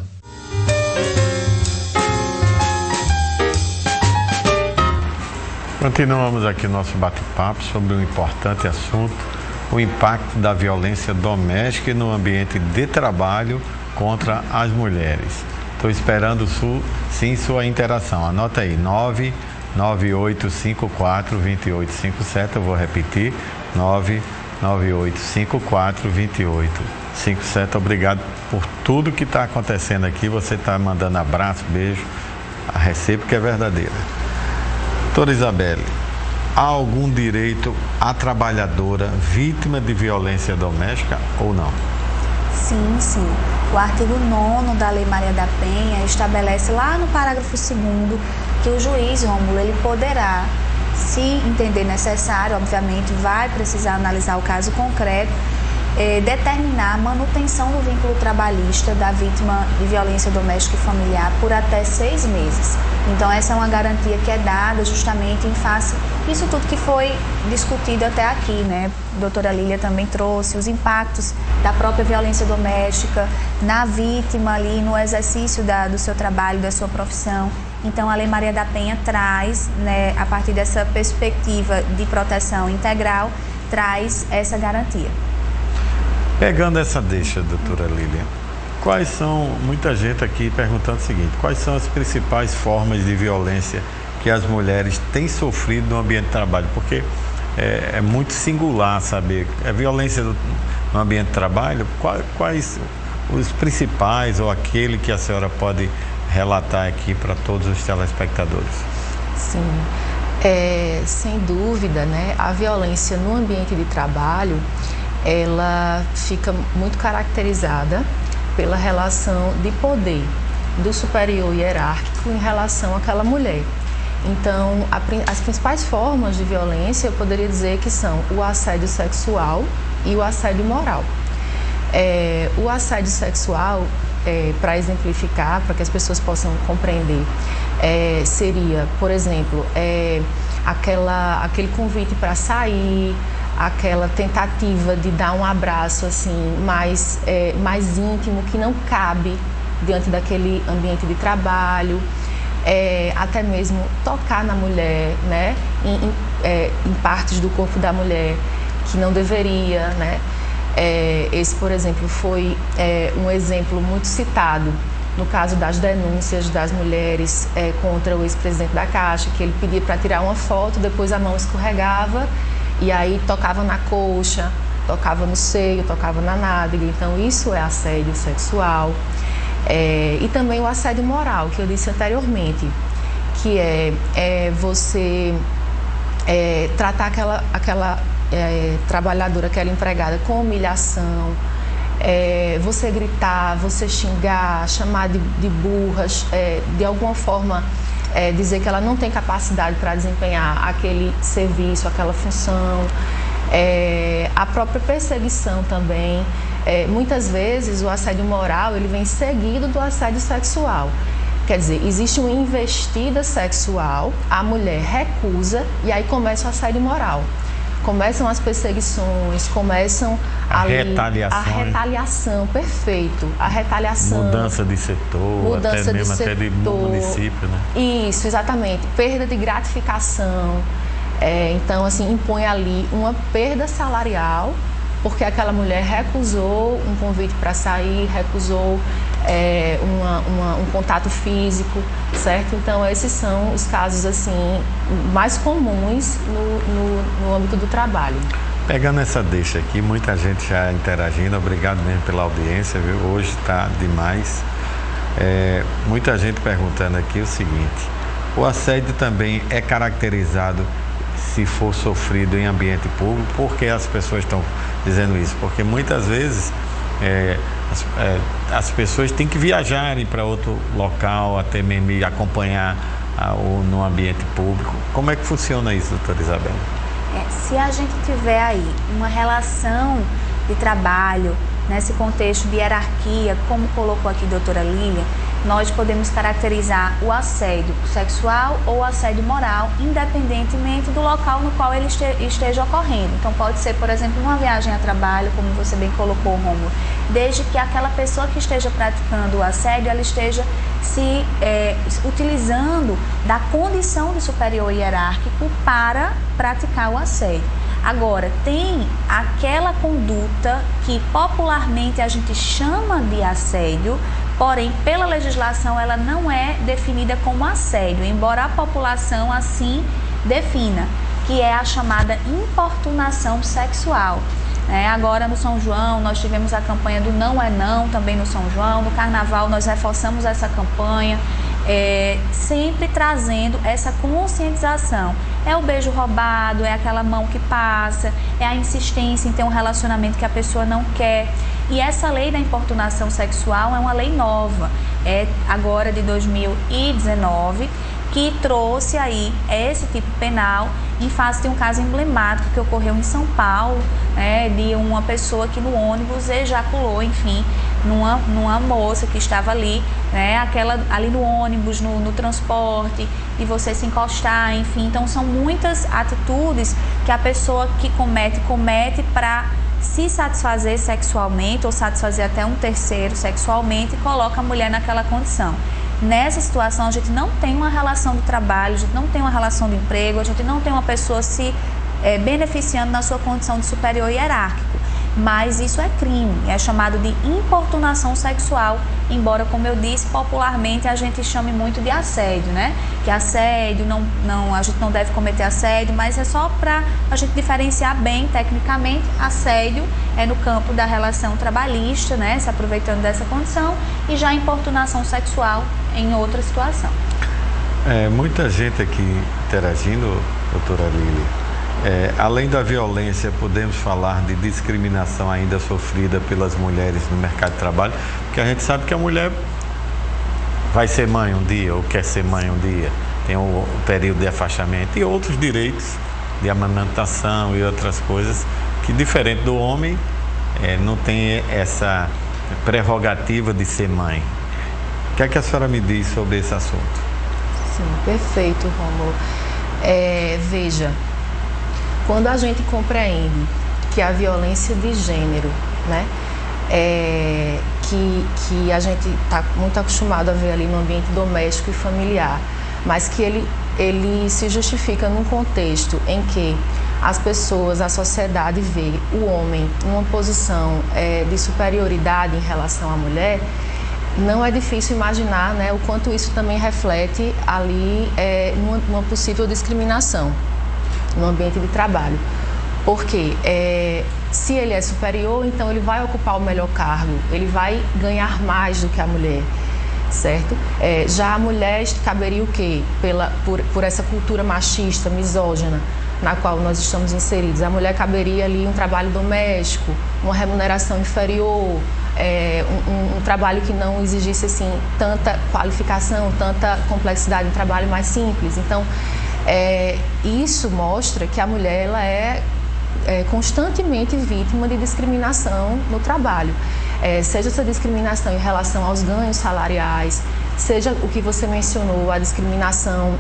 Continuamos aqui nosso bate-papo sobre um importante assunto, o impacto da violência doméstica no ambiente de trabalho contra as mulheres. Estou esperando sim sua interação. Anota aí, 998542857, eu vou repetir, 998542857. Obrigado por tudo que está acontecendo aqui. Você está mandando abraço, beijo, a recíproca é verdadeira. Doutora Isabelle, há algum direito à trabalhadora vítima de violência doméstica ou não? Sim, sim. O artigo 9º da Lei Maria da Penha estabelece lá no parágrafo 2º que o juiz, Rômulo, ele poderá, se entender necessário, obviamente, vai precisar analisar o caso concreto, determinar a manutenção do vínculo trabalhista da vítima de violência doméstica e familiar por até 6 meses. Então, essa é uma garantia que é dada justamente em face disso tudo que foi discutido até aqui, né? A doutora Lília também trouxe os impactos da própria violência doméstica na vítima ali, no exercício do seu trabalho, da sua profissão. Então, a Lei Maria da Penha traz, né, a partir dessa perspectiva de proteção integral, traz essa garantia. Pegando essa deixa, doutora Lília, quais são, muita gente aqui perguntando o seguinte, quais são as principais formas de violência que as mulheres têm sofrido no ambiente de trabalho? Porque é muito singular saber, a violência no ambiente de trabalho, quais os principais ou aquele que a senhora pode relatar aqui para todos os telespectadores? Sim, sem dúvida, né, a violência no ambiente de trabalho, ela fica muito caracterizada pela relação de poder do superior hierárquico em relação àquela mulher. Então, as principais formas de violência, eu poderia dizer que são o assédio sexual e o assédio moral. O assédio sexual, para exemplificar, para que as pessoas possam compreender, seria, por exemplo, aquele convite para sair, aquela tentativa de dar um abraço assim mais íntimo, que não cabe diante daquele ambiente de trabalho, até mesmo tocar na mulher, né, em partes do corpo da mulher que não deveria, né. Esse, por exemplo, foi um exemplo muito citado no caso das denúncias das mulheres contra o ex-presidente da Caixa, que ele pedia para tirar uma foto, depois a mão escorregava e aí tocava na coxa, tocava no seio, tocava na nádega. Então isso é assédio sexual. E também o assédio moral, que eu disse anteriormente, que é você tratar aquela trabalhadora, aquela empregada com humilhação, você gritar, você xingar, chamar de burras, de alguma forma dizer que ela não tem capacidade para desempenhar aquele serviço, aquela função, a própria perseguição também. Muitas vezes o assédio moral ele vem seguido do assédio sexual. Quer dizer, existe uma investida sexual, a mulher recusa e aí começa o assédio moral. Começam as perseguições, começam a retaliação, perfeito. A retaliação. Mudança de setor, até de município, né? Isso, exatamente. Perda de gratificação. Então, assim, impõe ali uma perda salarial, porque aquela mulher recusou um convite para sair, recusou um contato físico, certo? Então, esses são os casos assim mais comuns no âmbito do trabalho. Pegando essa deixa aqui, muita gente já interagindo, obrigado mesmo pela audiência, viu? Hoje está demais. Muita gente perguntando aqui o seguinte: o assédio também é caracterizado se for sofrido em ambiente público? Por que as pessoas estão dizendo isso? Porque muitas vezes as pessoas têm que viajarem para outro local, até mesmo acompanhar no ambiente público. Como é que funciona isso, doutora Isabela? Se a gente tiver aí uma relação de trabalho, nesse contexto de hierarquia, como colocou aqui a doutora Lília, nós podemos caracterizar o assédio sexual ou o assédio moral, independentemente do local no qual ele esteja ocorrendo. Então pode ser, por exemplo, uma viagem a trabalho, como você bem colocou, Rômulo, desde que aquela pessoa que esteja praticando o assédio, ela esteja se utilizando da condição de superior hierárquico para praticar o assédio. Agora, tem aquela conduta que popularmente a gente chama de assédio, porém, pela legislação, ela não é definida como assédio, embora a população assim defina, que é a chamada importunação sexual. Agora, no São João, nós tivemos a campanha do Não é Não, também no São João. No Carnaval, nós reforçamos essa campanha, sempre trazendo essa conscientização. É o beijo roubado, é aquela mão que passa, é a insistência em ter um relacionamento que a pessoa não quer. E essa lei da importunação sexual é uma lei nova, agora de 2019, que trouxe aí esse tipo penal em face de um caso emblemático que ocorreu em São Paulo, de uma pessoa que no ônibus ejaculou, enfim, numa moça que estava ali, ali no ônibus, no transporte, e você se encostar, enfim. Então são muitas atitudes que a pessoa que comete para se satisfazer sexualmente ou satisfazer até um terceiro sexualmente e coloca a mulher naquela condição. Nessa situação, a gente não tem uma relação de trabalho, a gente não tem uma relação de emprego, a gente não tem uma pessoa se beneficiando na sua condição de superior hierárquico. Mas isso é crime, é chamado de importunação sexual, embora, como eu disse, popularmente a gente chame muito de assédio, Que assédio, a gente não deve cometer assédio, mas é só para a gente diferenciar bem tecnicamente. Assédio é no campo da relação trabalhista, se aproveitando dessa condição, e já importunação sexual em outra situação. Muita gente aqui interagindo, doutora Lília. Além da violência, podemos falar de discriminação ainda sofrida pelas mulheres no mercado de trabalho, porque a gente sabe que a mulher vai ser mãe um dia ou quer ser mãe um dia, tem o período de afastamento e outros direitos de amamentação e outras coisas que, diferente do homem, não tem essa prerrogativa de ser mãe. O que é que a senhora me diz sobre esse assunto? Sim, perfeito, Rômulo. Veja, quando a gente compreende que a violência de gênero, que a gente está muito acostumado a ver ali no ambiente doméstico e familiar, mas que ele se justifica num contexto em que as pessoas, a sociedade vê o homem numa posição de superioridade em relação à mulher, não é difícil imaginar o quanto isso também reflete ali numa possível discriminação no ambiente de trabalho. Porque se ele é superior, então ele vai ocupar o melhor cargo, ele vai ganhar mais do que a mulher, certo? Já a mulher caberia o quê? Por essa cultura machista, misógina, na qual nós estamos inseridos. A mulher caberia ali um trabalho doméstico, uma remuneração inferior, um trabalho que não exigisse assim tanta qualificação, tanta complexidade, um trabalho mais simples. Então, isso mostra que a mulher ela é constantemente vítima de discriminação no trabalho, seja essa discriminação em relação aos ganhos salariais, seja o que você mencionou, a discriminação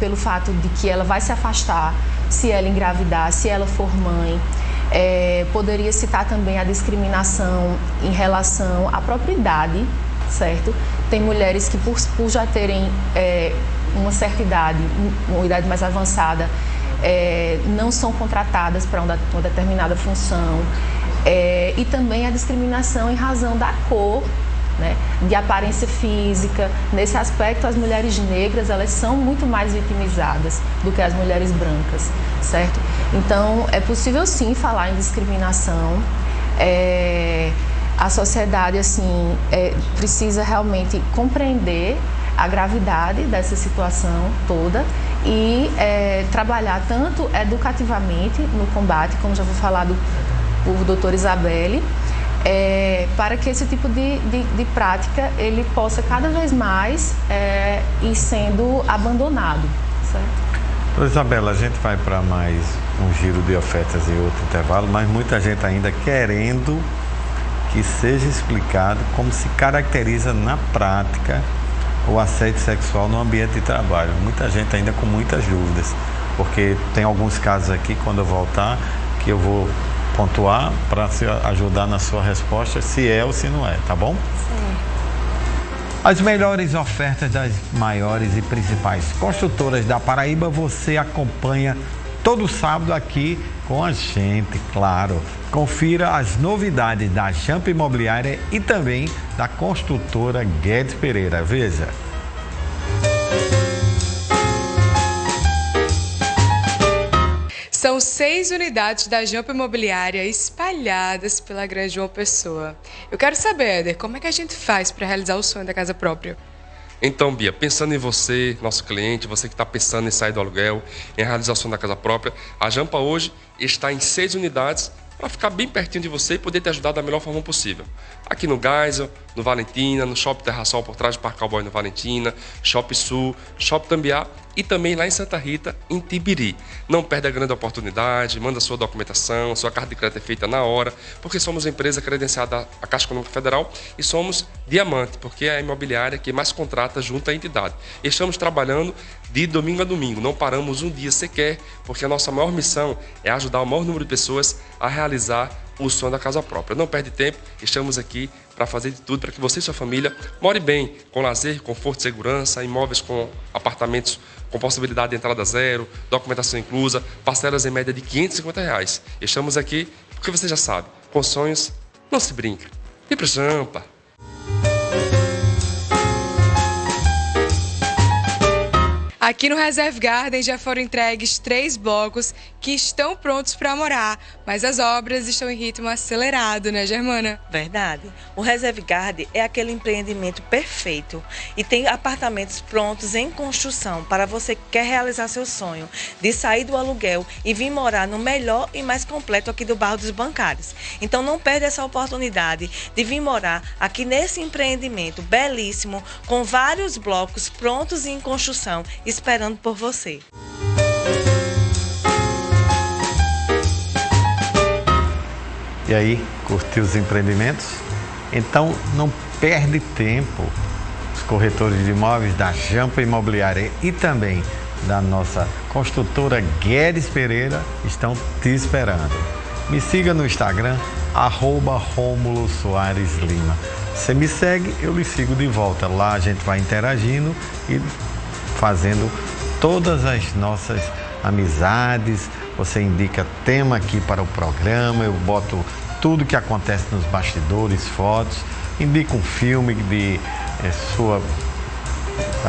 pelo fato de que ela vai se afastar se ela engravidar, se ela for mãe. Poderia citar também a discriminação em relação à própria idade, certo? Tem mulheres que por já terem uma certa idade, uma idade mais avançada, não são contratadas para uma determinada função, e também a discriminação em razão da cor né, de aparência física. Nesse aspecto, as mulheres negras, elas são muito mais vitimizadas do que as mulheres brancas, certo? Então, é possível sim falar em discriminação. A sociedade, assim, precisa realmente compreender a gravidade dessa situação toda e trabalhar tanto educativamente no combate, como já foi falado por doutora Isabelle, para que esse tipo de prática ele possa cada vez mais ir sendo abandonado, certo? Doutora Isabela, a gente vai para mais um giro de ofertas e outro intervalo, mas muita gente ainda querendo que seja explicado como se caracteriza na prática o assédio sexual no ambiente de trabalho. Muita gente ainda com muitas dúvidas, porque tem alguns casos aqui, quando eu voltar, que eu vou pontuar para ajudar na sua resposta, se é ou se não é, tá bom? Sim. As melhores ofertas das maiores e principais construtoras da Paraíba você acompanha todo sábado aqui com a gente, claro. Confira as novidades da Jampa Imobiliária e também da construtora Guedes Pereira. Veja. São 6 unidades da Jampa Imobiliária espalhadas pela Grande João Pessoa. Eu quero saber, Éder, como é que a gente faz para realizar o sonho da casa própria? Então, Bia, pensando em você, nosso cliente, você que está pensando em sair do aluguel, em realização da casa própria, a Jampa hoje está em 6 unidades para ficar bem pertinho de você e poder te ajudar da melhor forma possível. Aqui no Geisel, no Valentina, no Shopping Terrassol por trás do Parque Cowboy no Valentina, Shopping Sul, Shopping Tambiá e também lá em Santa Rita, em Tibiri. Não perde a grande oportunidade, manda sua documentação, sua carta de crédito é feita na hora, porque somos uma empresa credenciada à Caixa Econômica Federal e somos Diamante, porque é a imobiliária que mais contrata junto à entidade. Estamos trabalhando de domingo a domingo, não paramos um dia sequer, porque a nossa maior missão é ajudar o maior número de pessoas a realizar o sonho da casa própria. Não perde tempo, estamos aqui para fazer de tudo para que você e sua família more bem, com lazer, conforto e segurança, imóveis com apartamentos com possibilidade de entrada zero, documentação inclusa, parcelas em média de R$ 550. Estamos aqui porque você já sabe, com sonhos não se brinca. Vem pra Jampa! Aqui no Reserve Garden já foram entregues 3 blocos que estão prontos para morar, mas as obras estão em ritmo acelerado, né, Germana? Verdade. O Reserve Garden é aquele empreendimento perfeito e tem apartamentos prontos em construção para você que quer realizar seu sonho de sair do aluguel e vir morar no melhor e mais completo aqui do bairro dos Bancários. Então não perde essa oportunidade de vir morar aqui nesse empreendimento belíssimo, com vários blocos prontos e em construção, esperando por você. E aí, curtiu os empreendimentos? Então não perde tempo. Os corretores de imóveis da Jampa Imobiliária e também da nossa construtora Guedes Pereira estão te esperando. Me siga no Instagram, @Rômulo Soares Lima. Você me segue, eu lhe sigo de volta. Lá a gente vai interagindo e fazendo todas as nossas amizades. Você indica tema aqui para o programa, eu boto tudo que acontece nos bastidores, fotos, indico um filme de sua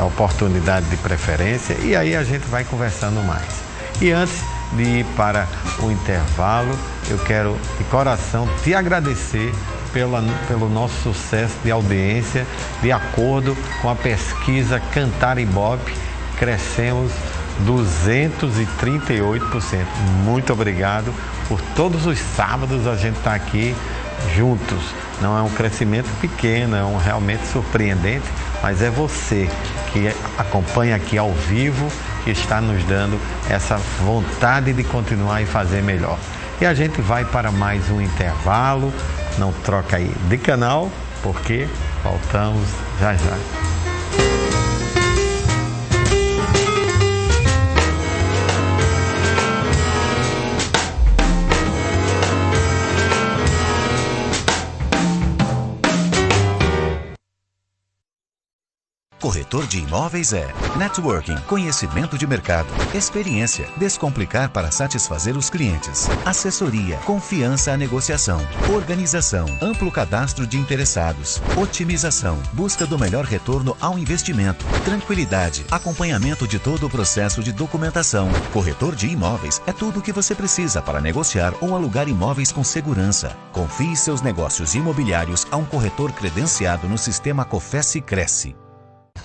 oportunidade de preferência e aí a gente vai conversando mais. E antes de ir para o intervalo, eu quero de coração te agradecer pelo nosso sucesso de audiência. De acordo com a pesquisa Cantar Ibope, crescemos 238%. Muito obrigado por todos os sábados a gente estar aqui juntos. Não é um crescimento pequeno, é realmente surpreendente, mas é você que acompanha aqui ao vivo que está nos dando essa vontade de continuar e fazer melhor. E a gente vai para mais um intervalo. Não troca aí de canal, porque voltamos já já. Corretor de imóveis é networking, conhecimento de mercado, experiência, descomplicar para satisfazer os clientes, assessoria, confiança à negociação, organização, amplo cadastro de interessados, otimização, busca do melhor retorno ao investimento, tranquilidade, acompanhamento de todo o processo de documentação. Corretor de imóveis é tudo o que você precisa para negociar ou alugar imóveis com segurança. Confie seus negócios imobiliários a um corretor credenciado no sistema Cofesse Cresce.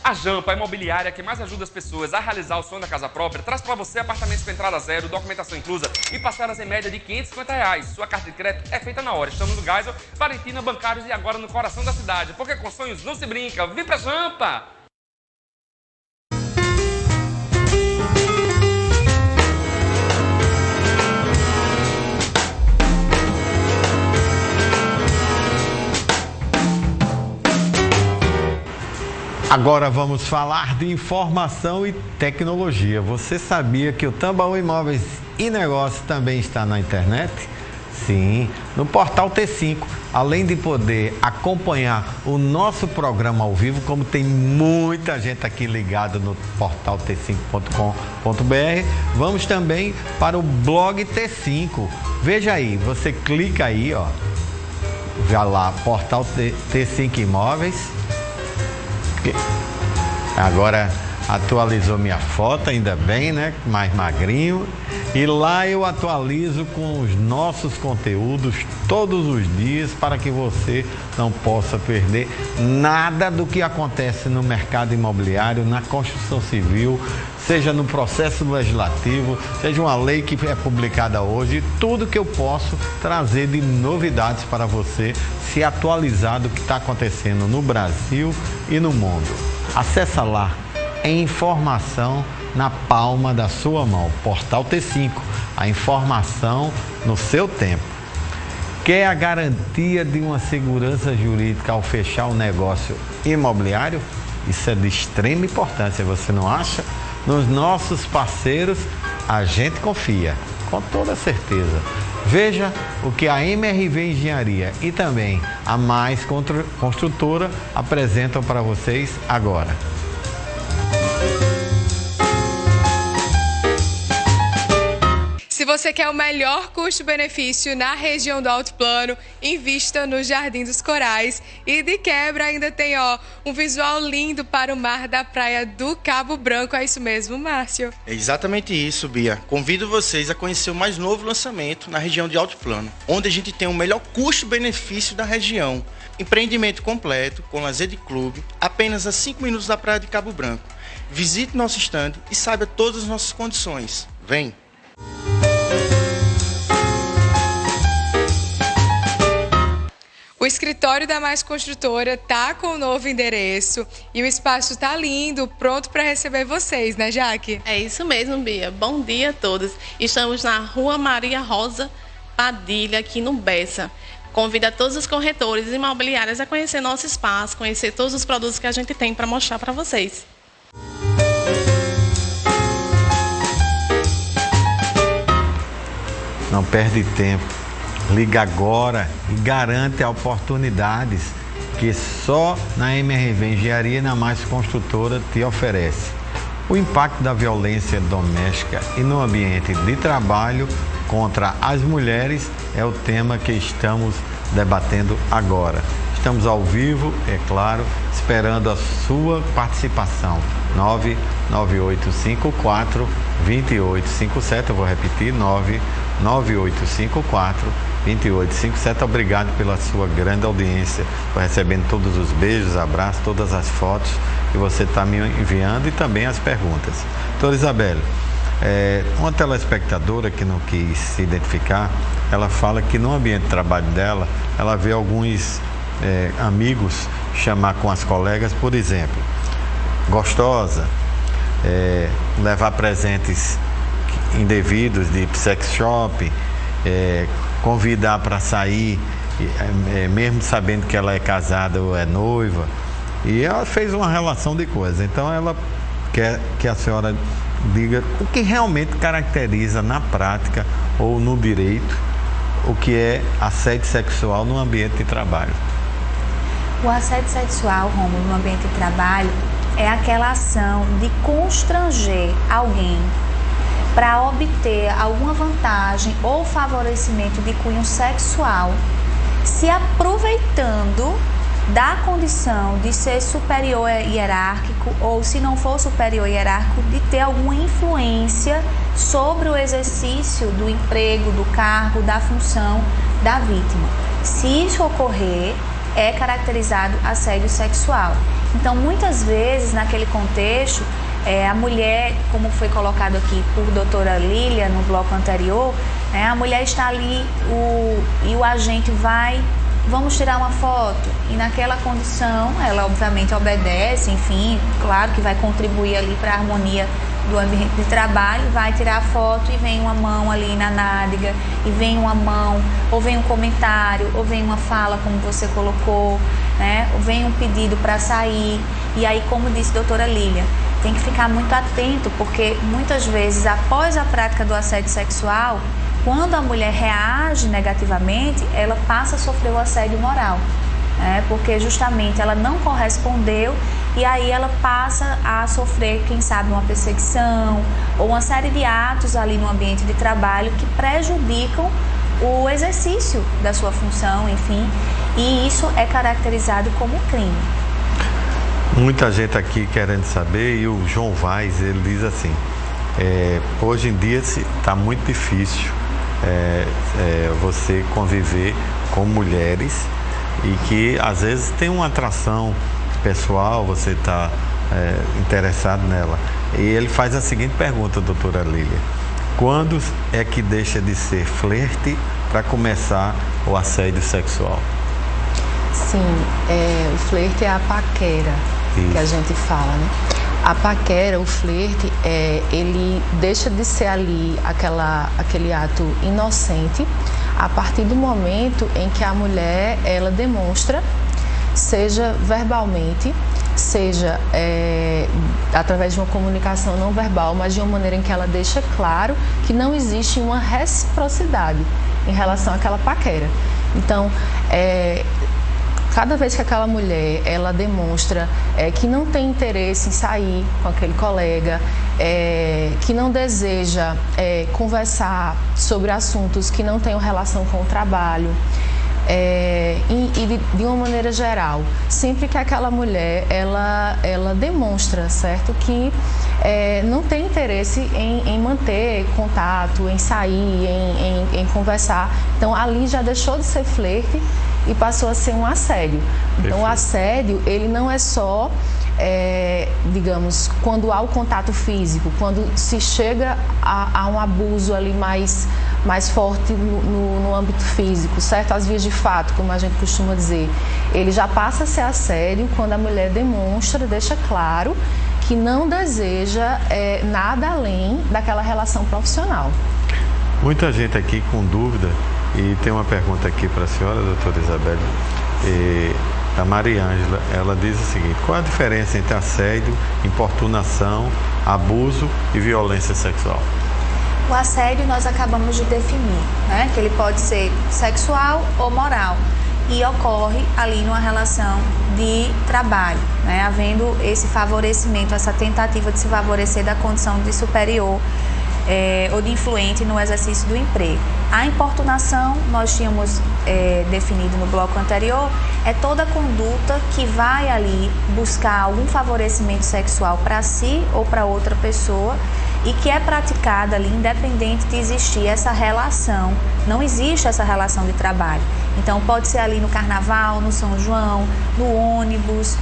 A Jampa, a imobiliária que mais ajuda as pessoas a realizar o sonho da casa própria, traz para você apartamentos com entrada zero, documentação inclusa e parcelas em média de R$ 550. Sua carta de crédito é feita na hora. Estamos no Geisel, Valentina, Bancários e agora no coração da cidade. Porque com sonhos não se brinca. Vem pra Jampa! Agora vamos falar de informação e tecnologia. Você sabia que o Tambaú Imóveis e Negócios também está na internet? Sim, no portal T5. Além de poder acompanhar o nosso programa ao vivo, como tem muita gente aqui ligada no portal t5.com.br, vamos também para o blog T5. Veja aí, você clica aí, ó, já lá, portal T5 Imóveis. Agora atualizou minha foto, ainda bem, né? Mais magrinho. E lá eu atualizo com os nossos conteúdos todos os dias para que você não possa perder nada do que acontece no mercado imobiliário, na construção civil, seja no processo legislativo, seja uma lei que é publicada hoje, tudo que eu posso trazer de novidades para você se atualizar do que está acontecendo no Brasil e no mundo. Acesse lá, é informação na palma da sua mão, portal T5, a informação no seu tempo. Quer a garantia de uma segurança jurídica ao fechar um negócio imobiliário? Isso é de extrema importância, você não acha? Nos nossos parceiros, a gente confia, com toda certeza. Veja o que a MRV Engenharia e também a Mais Construtora apresentam para vocês agora. Se você quer o melhor custo-benefício na região do Alto Plano, invista no Jardim dos Corais. E de quebra ainda tem um visual lindo para o mar da praia do Cabo Branco. É isso mesmo, Márcio? É exatamente isso, Bia. Convido vocês a conhecer o mais novo lançamento na região de Alto Plano, onde a gente tem o melhor custo-benefício da região. Empreendimento completo, com lazer de clube, apenas a 5 minutos da praia de Cabo Branco. Visite nosso estande e saiba todas as nossas condições. Vem! O escritório da Mais Construtora tá com um novo endereço e o espaço tá lindo, pronto para receber vocês, né, Jaque? É isso mesmo, Bia. Bom dia a todos. Estamos na Rua Maria Rosa Padilha, aqui no Bessa. Convido a todos os corretores e imobiliários a conhecer nosso espaço, conhecer todos os produtos que a gente tem para mostrar para vocês. Não perde tempo. Liga agora e garante oportunidades que só na MRV Engenharia e na Mais Construtora te oferece. O impacto da violência doméstica e no ambiente de trabalho contra as mulheres é o tema que estamos debatendo agora. Estamos ao vivo, é claro, esperando a sua participação. 99854-2857, eu vou repetir, 99854-2857. Obrigado pela sua grande audiência. Estou recebendo todos os beijos, abraços, todas as fotos que você está me enviando e também as perguntas. Doutora Isabelle, uma telespectadora que não quis se identificar, ela fala que no ambiente de trabalho dela, ela vê alguns amigos chamar com as colegas, por exemplo, gostosa, levar presentes indevidos de sex shop, convidar para sair, mesmo sabendo que ela é casada ou é noiva. E ela fez uma relação de coisas. Então ela quer que a senhora diga o que realmente caracteriza na prática ou no direito o que é assédio sexual no ambiente de trabalho. O assédio sexual, Rômulo, no ambiente de trabalho é aquela ação de constranger alguém para obter alguma vantagem ou favorecimento de cunho sexual, se aproveitando da condição de ser superior hierárquico ou, se não for superior hierárquico, de ter alguma influência sobre o exercício do emprego, do cargo, da função da vítima. Se isso ocorrer, é caracterizado assédio sexual. Então, muitas vezes, naquele contexto, a mulher, como foi colocado aqui por doutora Lília no bloco anterior, a mulher está ali e o agente vai, vamos tirar uma foto, e naquela condição ela obviamente obedece, enfim, claro que vai contribuir ali para a harmonia do ambiente de trabalho, vai tirar a foto e vem uma mão ali na nádega, e vem uma mão, ou vem um comentário, ou vem uma fala como você colocou, né? Ou vem um pedido para sair, e aí, como disse a doutora Lília, tem que ficar muito atento, porque muitas vezes após a prática do assédio sexual, quando a mulher reage negativamente, ela passa a sofrer o assédio moral, porque justamente ela não correspondeu e aí ela passa a sofrer, quem sabe, uma perseguição ou uma série de atos ali no ambiente de trabalho que prejudicam o exercício da sua função, enfim, e isso é caracterizado como crime. Muita gente aqui querendo saber, e o João Vaz, ele diz assim, hoje em dia está muito difícil você conviver com mulheres e que às vezes tem uma atração pessoal, você está interessado nela. E ele faz a seguinte pergunta, doutora Lília: quando é que deixa de ser flerte para começar o assédio sexual? Sim, o flerte é a paquera. Isso. Que a gente fala, né? A paquera, o flerte, ele deixa de ser ali aquele ato inocente a partir do momento em que a mulher, ela demonstra, seja verbalmente, seja através de uma comunicação não verbal, mas de uma maneira em que ela deixa claro que não existe uma reciprocidade em relação àquela paquera. Então, cada vez que aquela mulher, ela demonstra que não tem interesse em sair com aquele colega, que não deseja conversar sobre assuntos que não tenham relação com o trabalho, e de uma maneira geral, sempre que aquela mulher, ela demonstra, certo, que não tem interesse em manter contato, em sair, em conversar, então ali já deixou de ser flerte e passou a ser um assédio. Então, o assédio, ele não é só, digamos, quando há o contato físico, quando se chega a um abuso ali mais forte no âmbito físico, certo? As vias de fato, como a gente costuma dizer. Ele já passa a ser assédio quando a mulher demonstra, deixa claro que não deseja nada além daquela relação profissional. Muita gente aqui com dúvida. E tem uma pergunta aqui para a senhora, doutora Isabelle, da Maria Ângela. Ela diz o seguinte: qual a diferença entre assédio, importunação, abuso e violência sexual? O assédio nós acabamos de definir, né? Que ele pode ser sexual ou moral e ocorre ali numa relação de trabalho, né? Havendo esse favorecimento, essa tentativa de se favorecer da condição de superior ou de influente no exercício do emprego. A importunação, nós tínhamos definido no bloco anterior, é toda conduta que vai ali buscar algum favorecimento sexual para si ou para outra pessoa e que é praticada ali independente de existir essa relação. Não existe essa relação de trabalho. Então pode ser ali no carnaval, no São João, no ônibus,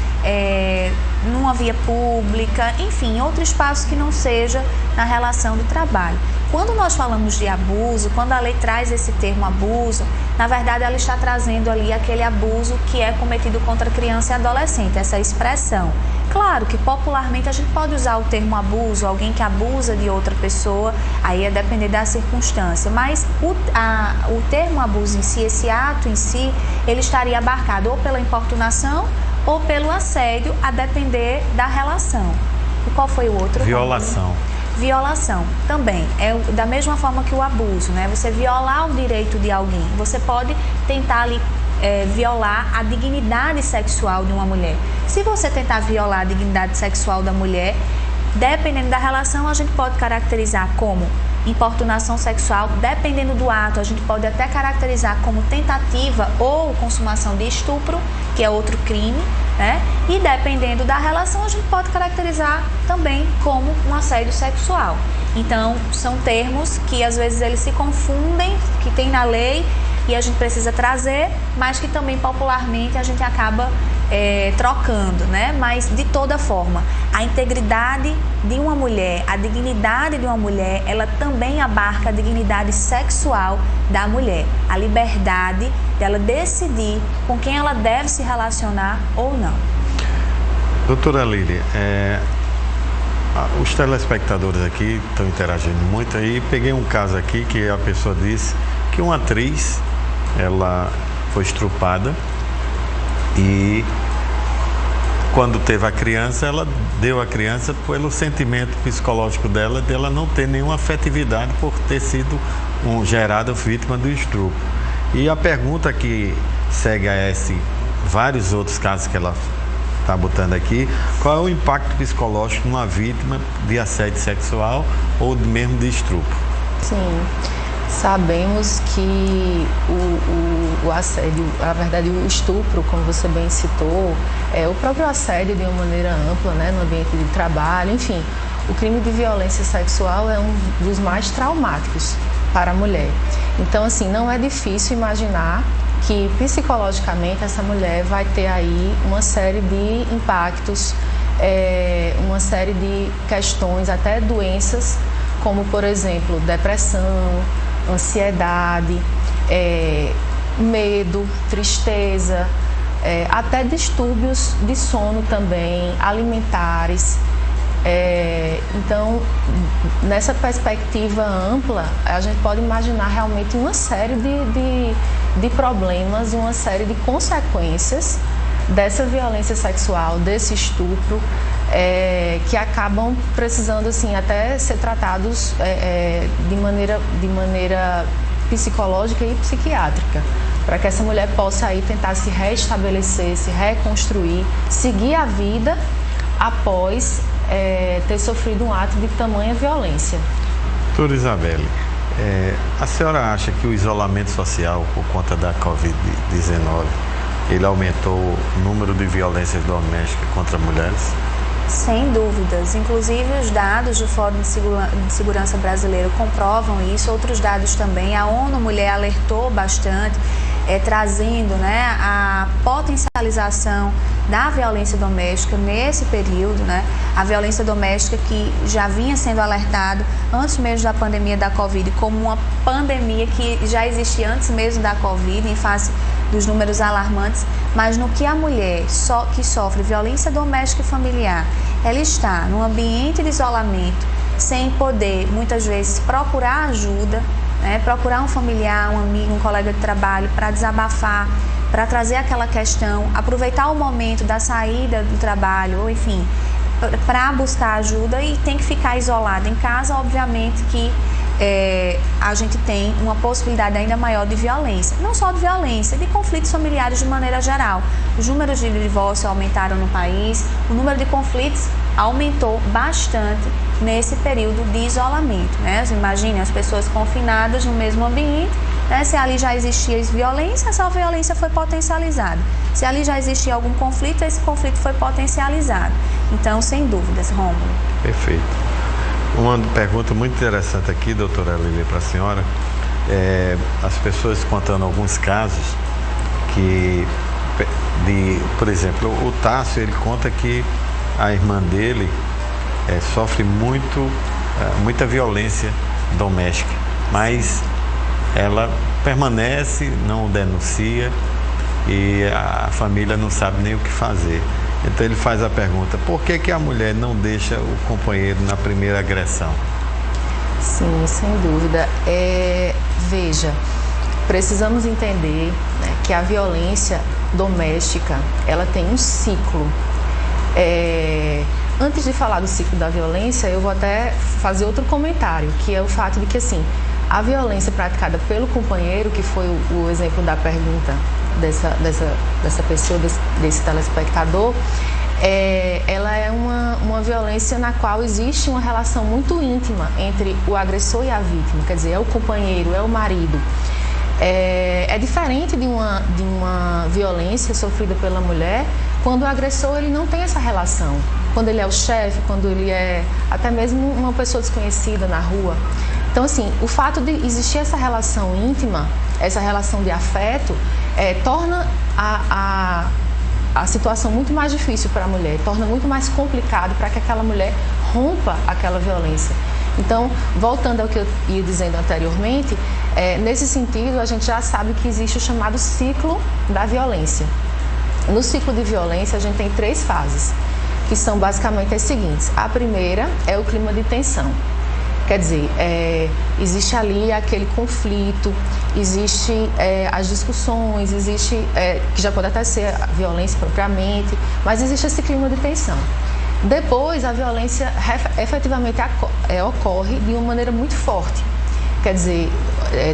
numa via pública, enfim, outro espaço que não seja na relação de trabalho. Quando nós falamos de abuso, quando a lei traz esse termo abuso, na verdade ela está trazendo ali aquele abuso que é cometido contra criança e adolescente, essa expressão. Claro que popularmente a gente pode usar o termo abuso, alguém que abusa de outra pessoa, aí é depender da circunstância, mas o termo abuso em si, esse ato em si, ele estaria abarcado ou pela importunação ou pelo assédio, a depender da relação. E qual foi o outro? Violação. Violação também é da mesma forma que o abuso, né? Você violar o direito de alguém, você pode tentar ali violar a dignidade sexual de uma mulher. Se você tentar violar a dignidade sexual da mulher, dependendo da relação, a gente pode caracterizar como importunação sexual. Dependendo do ato, a gente pode até caracterizar como tentativa ou consumação de estupro, que é outro crime, né? E dependendo da relação, a gente pode caracterizar também como um assédio sexual. Então, são termos que às vezes eles se confundem, que tem na lei e a gente precisa trazer, mas que também popularmente a gente acaba trocando, né? Mas de toda forma, a integridade de uma mulher, a dignidade de uma mulher, ela também abarca a dignidade sexual da mulher, a liberdade dela decidir com quem ela deve se relacionar ou não. Doutora Lília, os telespectadores aqui estão interagindo muito aí. Peguei um caso aqui que a pessoa disse que uma atriz, ela foi estrupada e quando teve a criança, ela deu a criança pelo sentimento psicológico dela, de ela não ter nenhuma afetividade por ter sido gerada vítima do estupro. E a pergunta que segue a vários outros casos que ela está botando aqui, qual é o impacto psicológico numa vítima de assédio sexual ou mesmo de estupro? Sim, sabemos que o assédio, na verdade o estupro, como você bem citou, o próprio assédio de uma maneira ampla, né, no ambiente de trabalho, enfim, o crime de violência sexual é um dos mais traumáticos para a mulher. Então, assim, não é difícil imaginar que psicologicamente essa mulher vai ter aí uma série de impactos, uma série de questões, até doenças, como, por exemplo, depressão, ansiedade, medo, tristeza, até distúrbios de sono também, alimentares. Então, nessa perspectiva ampla, a gente pode imaginar realmente uma série de problemas, uma série de consequências dessa violência sexual, desse estupro, que acabam precisando, assim, até ser tratados de maneira psicológica e psiquiátrica, para que essa mulher possa aí tentar se restabelecer, se reconstruir, seguir a vida após ter sofrido um ato de tamanha violência. Doutora Isabelle, a senhora acha que o isolamento social por conta da Covid-19, ele aumentou o número de violências domésticas contra mulheres? Sem dúvidas. Inclusive, os dados do Fórum de Segurança Brasileiro comprovam isso, outros dados também. A ONU Mulher alertou bastante, trazendo, né, a potencialização da violência doméstica nesse período, né? A violência doméstica que já vinha sendo alertado antes mesmo da pandemia da Covid, como uma pandemia que já existia antes mesmo da Covid, em face dos números alarmantes, mas no que a mulher que sofre violência doméstica e familiar, ela está num ambiente de isolamento, sem poder, muitas vezes, procurar ajuda, né? Procurar um familiar, um amigo, um colega de trabalho para desabafar, para trazer aquela questão, aproveitar o momento da saída do trabalho, ou enfim, para buscar ajuda, e tem que ficar isolada em casa. Obviamente que a gente tem uma possibilidade ainda maior de violência, não só de violência, de conflitos familiares de maneira geral. Os números de divórcio aumentaram no país, o número de conflitos aumentou bastante nesse período de isolamento, né? Imagine as pessoas confinadas no mesmo ambiente, né? Se ali já existia violência, essa violência foi potencializada. Se ali já existia algum conflito, esse conflito foi potencializado. Então, sem dúvidas, Rômulo. Perfeito. Uma pergunta muito interessante aqui, doutora Lília, para a senhora. As pessoas contando alguns casos por exemplo, o Tássio, ele conta que a irmã dele sofre muita violência doméstica, mas ela permanece, não denuncia, e a família não sabe nem o que fazer. Então ele faz a pergunta: por que a mulher não deixa o companheiro na primeira agressão? Sim, sem dúvida. Veja, precisamos entender, né, que a violência doméstica, ela tem um ciclo. Antes de falar do ciclo da violência, eu vou até fazer outro comentário, que é o fato de que, assim, a violência praticada pelo companheiro, que foi o exemplo da pergunta dessa pessoa, desse telespectador, ela é uma violência na qual existe uma relação muito íntima entre o agressor e a vítima, quer dizer, é o companheiro, é o marido. É diferente de uma violência sofrida pela mulher, quando o agressor ele não tem essa relação, quando ele é o chefe, quando ele é até mesmo uma pessoa desconhecida na rua. Então, assim, o fato de existir essa relação íntima, essa relação de afeto, torna a situação muito mais difícil para a mulher, torna muito mais complicado para que aquela mulher rompa aquela violência. Então, voltando ao que eu ia dizendo anteriormente, nesse sentido, a gente já sabe que existe o chamado ciclo da violência. No ciclo de violência, a gente tem 3 fases, que são basicamente as seguintes. A primeira é o clima de tensão. Quer dizer, existe ali aquele conflito, existe as discussões, existe, que já pode até ser a violência propriamente, mas existe esse clima de tensão. Depois, a violência efetivamente ocorre de uma maneira muito forte. Quer dizer,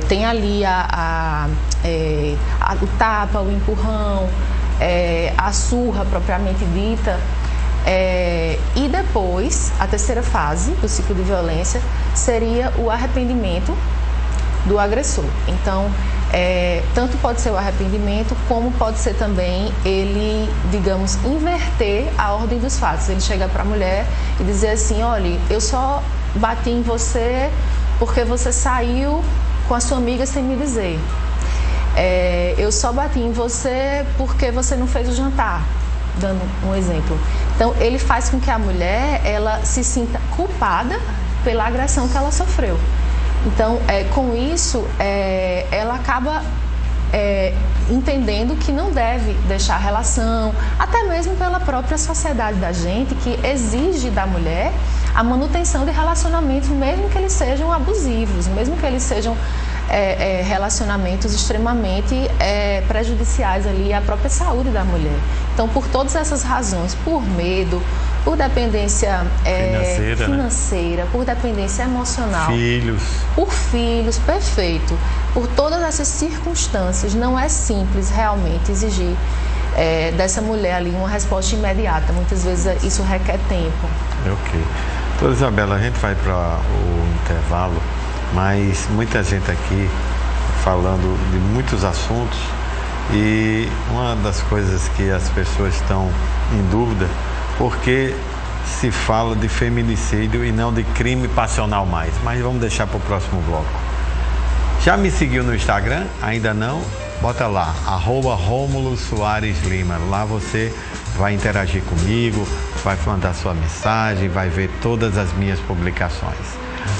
tem ali o tapa, o empurrão, a surra propriamente dita. E depois, a terceira fase do ciclo de violência seria o arrependimento do agressor. Então, tanto pode ser o arrependimento, como pode ser também ele, digamos, inverter a ordem dos fatos. Ele chega para a mulher e dizer assim: olha, eu só bati em você porque você saiu com a sua amiga sem me dizer. Eu só bati em você porque você não fez o jantar, dando um exemplo. Então, ele faz com que a mulher ela se sinta culpada pela agressão que ela sofreu. Então, com isso, ela acaba entendendo que não deve deixar a relação, até mesmo pela própria sociedade da gente, que exige da mulher a manutenção de relacionamentos, mesmo que eles sejam abusivos, mesmo que eles sejam relacionamentos extremamente prejudiciais ali à própria saúde da mulher. Então, por todas essas razões, por medo, por dependência financeira, né? Por dependência emocional, por filhos, perfeito. Por todas essas circunstâncias, não é simples realmente exigir dessa mulher ali uma resposta imediata. Muitas vezes isso requer tempo. Ok. Doutora Isabela, a gente vai para o intervalo, mas muita gente aqui falando de muitos assuntos, e uma das coisas que as pessoas estão em dúvida, porque se fala de feminicídio e não de crime passional mais, mas vamos deixar para o próximo bloco. Já me seguiu no Instagram? Ainda não? Bota lá, @RômuloSoaresLima. Lá você vai interagir comigo, vai mandar sua mensagem, vai ver todas as minhas publicações.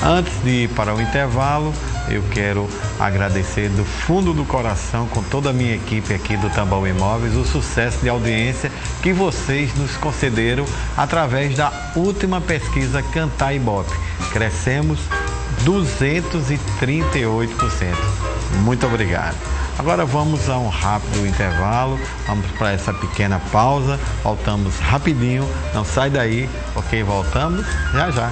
Antes de ir para o intervalo, eu quero agradecer do fundo do coração, com toda a minha equipe aqui do Tambaú Imóveis, o sucesso de audiência que vocês nos concederam através da última pesquisa Cantar Ibope. Crescemos 238%. Muito obrigado. Agora vamos a um rápido intervalo, vamos para essa pequena pausa, voltamos rapidinho, não sai daí, ok? Voltamos já já.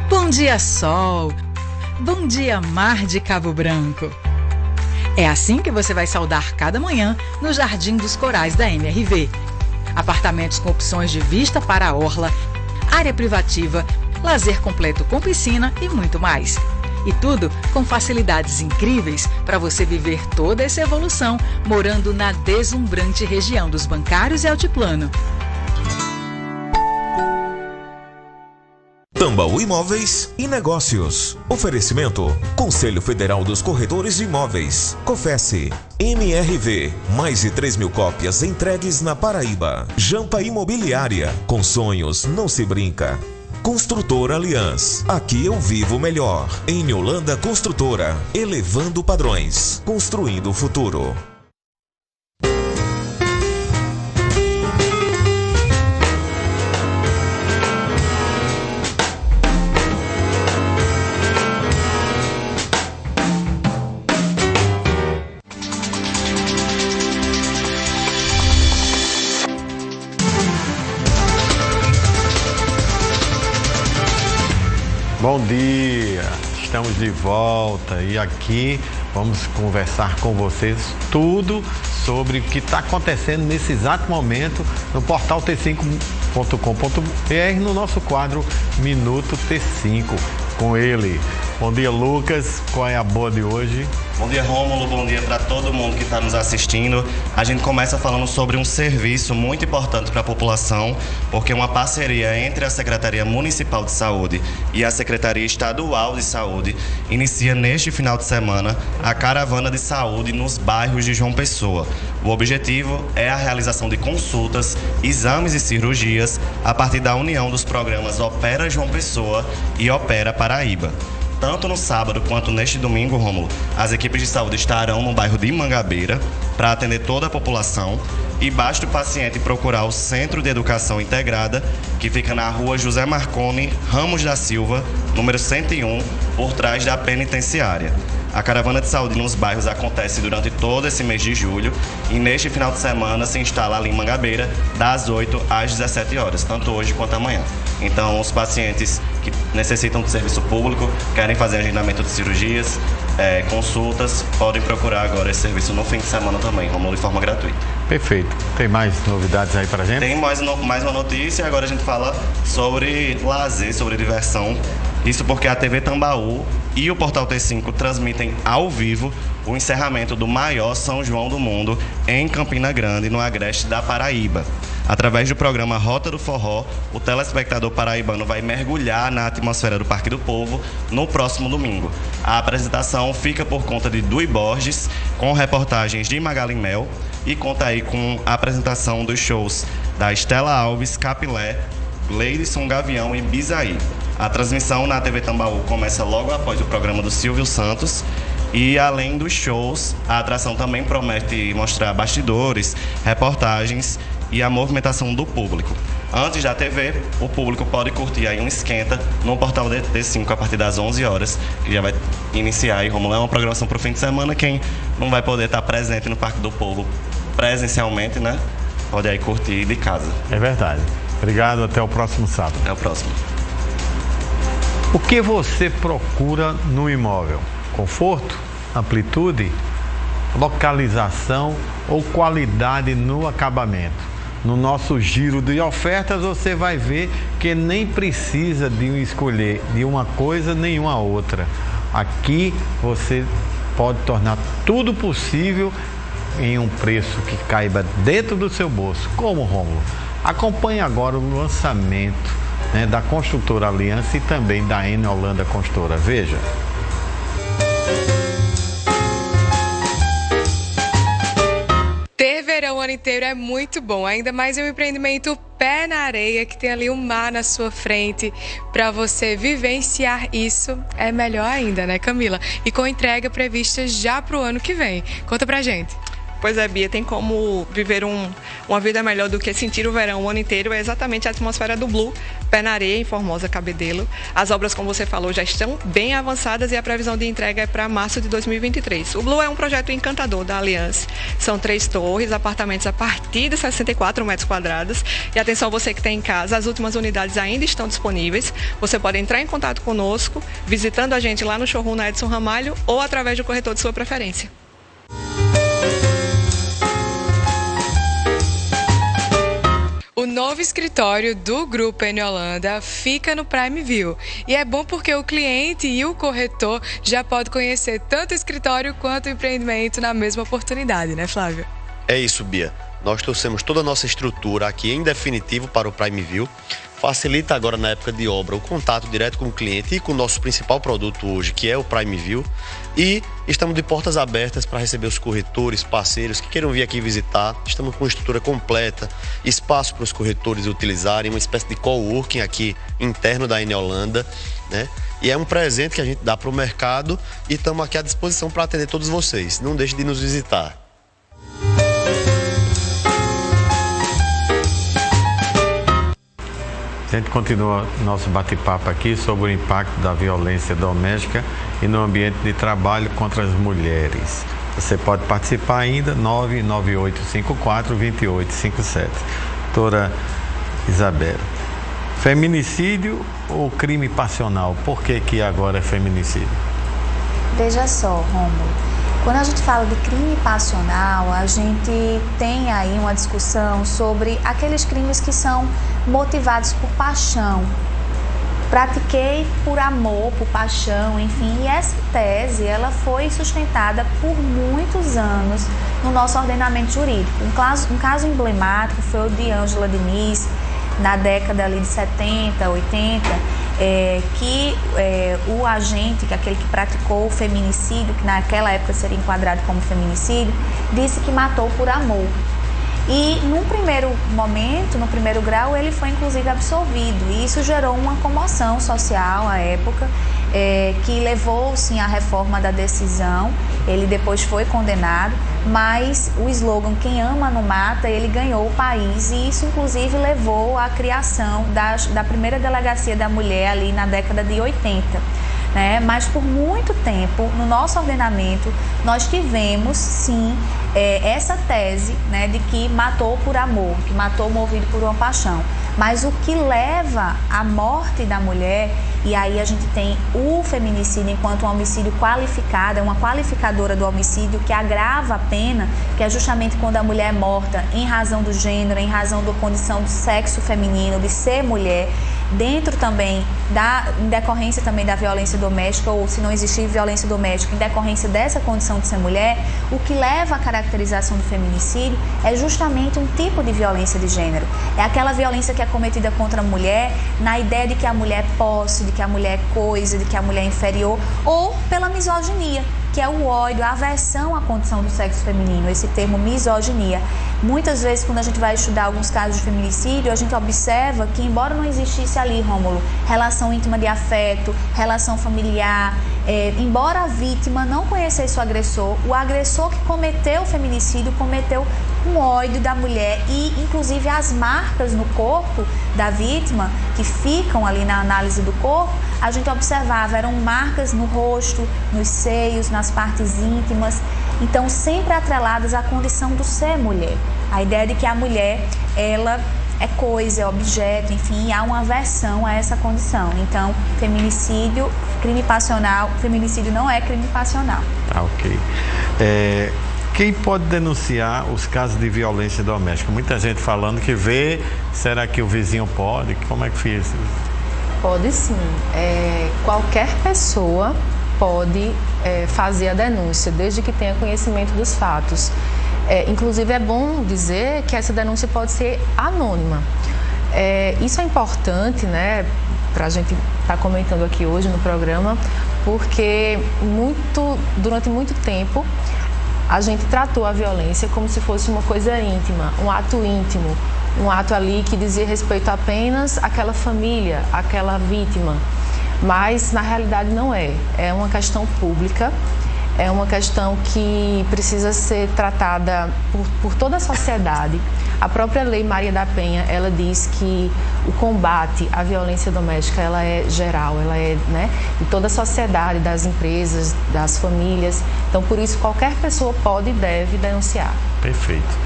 Bom dia, sol! Bom dia, mar de Cabo Branco! É assim que você vai saudar cada manhã no Jardim dos Corais da MRV. Apartamentos com opções de vista para a orla, área privativa, lazer completo com piscina e muito mais. E tudo com facilidades incríveis para você viver toda essa evolução morando na deslumbrante região dos Bancários e Altiplano. Tambaú Imóveis e Negócios. Oferecimento: Conselho Federal dos Corretores de Imóveis. COFES. MRV. Mais de 3.000 cópias entregues na Paraíba. Jampa Imobiliária. Com sonhos não se brinca. Construtora Aliança. Aqui eu vivo melhor. Em Holanda Construtora. Elevando padrões. Construindo o futuro. Bom dia, estamos de volta e aqui vamos conversar com vocês tudo sobre o que está acontecendo nesse exato momento no portal t5.com.br, no nosso quadro Minuto T5, com ele. Bom dia, Lucas, qual é a boa de hoje? Bom dia, Rômulo, bom dia para todo mundo que está nos assistindo. A gente começa falando sobre um serviço muito importante para a população, porque uma parceria entre a Secretaria Municipal de Saúde e a Secretaria Estadual de Saúde inicia neste final de semana a Caravana de Saúde nos bairros de João Pessoa. O objetivo é a realização de consultas, exames e cirurgias a partir da união dos programas Opera João Pessoa e Opera Paraíba. Tanto no sábado quanto neste domingo, Rômulo, as equipes de saúde estarão no bairro de Mangabeira para atender toda a população e basta o paciente procurar o Centro de Educação Integrada, que fica na rua José Marconi Ramos da Silva, número 101, por trás da penitenciária. A caravana de saúde nos bairros acontece durante todo esse mês de julho e neste final de semana se instala ali em Mangabeira das 8 às 17 horas, tanto hoje quanto amanhã. Então, os pacientes que necessitam de serviço público, querem fazer agendamento de cirurgias, consultas, podem procurar agora esse serviço no fim de semana também, Rômulo, de forma gratuita. Perfeito. Tem mais novidades aí pra gente? Tem mais uma notícia, agora a gente fala sobre lazer, sobre diversão. Isso porque a TV Tambaú e o Portal T5 transmitem ao vivo o encerramento do maior São João do mundo em Campina Grande, no agreste da Paraíba. Através do programa Rota do Forró, o telespectador paraibano vai mergulhar na atmosfera do Parque do Povo no próximo domingo. A apresentação fica por conta de Dui Borges, com reportagens de Magali Mel, e conta aí com a apresentação dos shows da Estela Alves, Capilé, Gleidson Gavião e Bisaí. A transmissão na TV Tambaú começa logo após o programa do Silvio Santos e, além dos shows, a atração também promete mostrar bastidores, reportagens e a movimentação do público. Antes da TV, o público pode curtir aí um esquenta no portal T5 a partir das 11 horas, que já vai iniciar aí, Romulo, é uma programação para o fim de semana. Quem não vai poder estar presente no Parque do Povo presencialmente, né, pode aí curtir de casa. É verdade. Obrigado, até o próximo sábado. Até o próximo. O que você procura no imóvel? Conforto, amplitude, localização ou qualidade no acabamento? No nosso giro de ofertas você vai ver que nem precisa de escolher de uma coisa nem uma outra. Aqui você pode tornar tudo possível em um preço que caiba dentro do seu bolso. Como, Rômulo? Acompanhe agora o lançamento da Construtora Aliança e também da N Holanda Construtora. Veja. Ter verão o ano inteiro é muito bom, ainda mais em um empreendimento pé na areia, que tem ali um mar na sua frente. Para você vivenciar isso, é melhor ainda, né, Camila? E com entrega prevista já para o ano que vem. Conta pra gente. Pois é, Bia, tem como viver uma vida melhor do que sentir o verão o ano inteiro. É exatamente a atmosfera do Blue, pé na areia, em Formosa, Cabedelo. As obras, como você falou, já estão bem avançadas e a previsão de entrega é para março de 2023. O Blue é um projeto encantador da Aliança. São 3 torres, apartamentos a partir de 64 metros quadrados. E atenção, você que está em casa, as últimas unidades ainda estão disponíveis. Você pode entrar em contato conosco, visitando a gente lá no showroom na Edson Ramalho ou através do corretor de sua preferência. O novo escritório do Grupo N Holanda fica no Prime View. E é bom porque o cliente e o corretor já podem conhecer tanto o escritório quanto o empreendimento na mesma oportunidade, né, Flávio? É isso, Bia. Nós trouxemos toda a nossa estrutura aqui em definitivo para o Prime View. Facilita agora, na época de obra, o contato direto com o cliente e com o nosso principal produto hoje, que é o Prime View. E estamos de portas abertas para receber os corretores, parceiros que queiram vir aqui visitar. Estamos com uma estrutura completa, espaço para os corretores utilizarem, uma espécie de coworking aqui interno da N Holanda, né? E é um presente que a gente dá para o mercado e estamos aqui à disposição para atender todos vocês. Não deixe de nos visitar. A gente continua nosso bate-papo aqui sobre o impacto da violência doméstica e no ambiente de trabalho contra as mulheres. Você pode participar ainda, 99854-2857. Doutora Isabela, Feminicídio ou crime passional? Por que agora é feminicídio? Veja só, Rômulo, quando a gente fala de crime passional, a gente tem aí uma discussão sobre aqueles crimes que são motivados por paixão. Pratiquei por amor, por paixão, enfim, e essa tese ela foi sustentada por muitos anos no nosso ordenamento jurídico. Um caso emblemático foi o de Ângela Diniz, na década ali de 70, 80, que o agente, que é aquele que praticou o feminicídio, que naquela época seria enquadrado como feminicídio, disse que matou por amor. E num primeiro momento, no primeiro grau, ele foi inclusive absolvido. E isso gerou uma comoção social à época, que levou sim à reforma da decisão. Ele depois foi condenado, mas o slogan "Quem ama não mata", ele ganhou o país, e isso inclusive levou à criação da primeira delegacia da mulher ali na década de 80. Mas por muito tempo, no nosso ordenamento, nós tivemos sim essa tese, de que matou por amor, que matou movido por uma paixão. Mas o que leva à morte da mulher, e aí a gente tem o feminicídio enquanto um homicídio qualificado, é uma qualificadora do homicídio que agrava a pena, que é justamente quando a mulher é morta em razão do gênero, em razão da condição do sexo feminino, de ser mulher, dentro também em decorrência também da violência doméstica, ou se não existir violência doméstica, em decorrência dessa condição de ser mulher. O que leva à caracterização do feminicídio é justamente um tipo de violência de gênero. É aquela violência que é cometida contra a mulher na ideia de que a mulher é posse, de que a mulher é coisa, de que a mulher é inferior, ou pela misoginia, que é o ódio, a aversão à condição do sexo feminino, esse termo misoginia. Muitas vezes, quando a gente vai estudar alguns casos de feminicídio, a gente observa que, embora não existisse ali, Rômulo, relação íntima de afeto, relação familiar, embora a vítima não conhecesse o agressor que cometeu o feminicídio cometeu um ódio da mulher, e inclusive as marcas no corpo da vítima, que ficam ali na análise do corpo, a gente observava, eram marcas no rosto, nos seios, nas partes íntimas, então sempre atreladas à condição do ser mulher. A ideia de que a mulher, ela é coisa, é objeto, enfim, há uma aversão a essa condição. Então, feminicídio, crime passional, feminicídio não é crime passional. Ok. Quem pode denunciar os casos de violência doméstica? Muita gente falando que vê, será que o vizinho pode? Como é que fiz? Pode sim. Qualquer pessoa pode fazer a denúncia, desde que tenha conhecimento dos fatos. Inclusive, é bom dizer que essa denúncia pode ser anônima. Isso é importante, para a gente estar comentando aqui hoje no programa, porque durante muito tempo a gente tratou a violência como se fosse uma coisa íntima, um ato íntimo, um ato ali que dizia respeito apenas àquela família, àquela vítima. Mas, na realidade, não é. É uma questão pública, é uma questão que precisa ser tratada por toda a sociedade. A própria Lei Maria da Penha, ela diz que o combate à violência doméstica, ela é geral, ela é, de toda a sociedade, das empresas, das famílias. Então, por isso, qualquer pessoa pode e deve denunciar. Perfeito.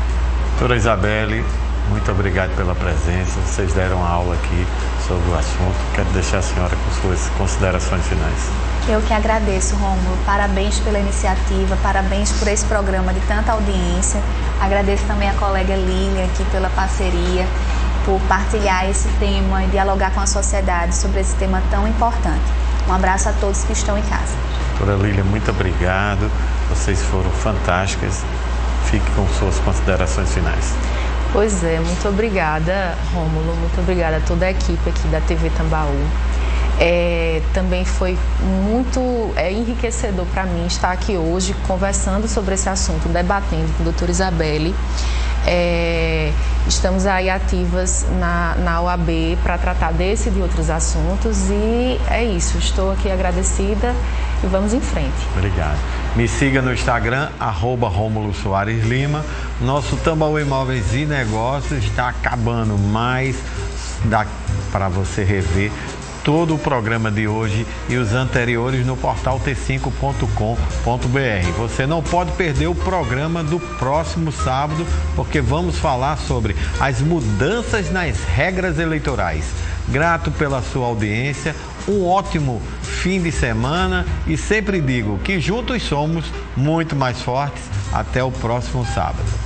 Doutora Isabelle, muito obrigado pela presença. Vocês deram aula aqui sobre o assunto. Quero deixar a senhora com suas considerações finais. Eu que agradeço, Rômulo. Parabéns pela iniciativa, parabéns por esse programa de tanta audiência. Agradeço também a colega Lília aqui pela parceria, por partilhar esse tema e dialogar com a sociedade sobre esse tema tão importante. Um abraço a todos que estão em casa. Doutora Lília, muito obrigado. Vocês foram fantásticas. Fique com suas considerações finais. Pois é, muito obrigada, Rômulo, muito obrigada a toda a equipe aqui da TV Tambaú. Também foi muito enriquecedor para mim estar aqui hoje conversando sobre esse assunto, debatendo com a doutora Isabelle. Estamos aí ativas na OAB para tratar desse e de outros assuntos, e é isso, estou aqui agradecida e vamos em frente. Obrigado. Me siga no Instagram, @Rômulo Soares Lima. Nosso Tambaú Imóveis e Negócios está acabando, mas dá para você rever todo o programa de hoje e os anteriores no portal t5.com.br. Você não pode perder o programa do próximo sábado, porque vamos falar sobre as mudanças nas regras eleitorais. Grato pela sua audiência, um ótimo fim de semana e sempre digo que juntos somos muito mais fortes. Até o próximo sábado.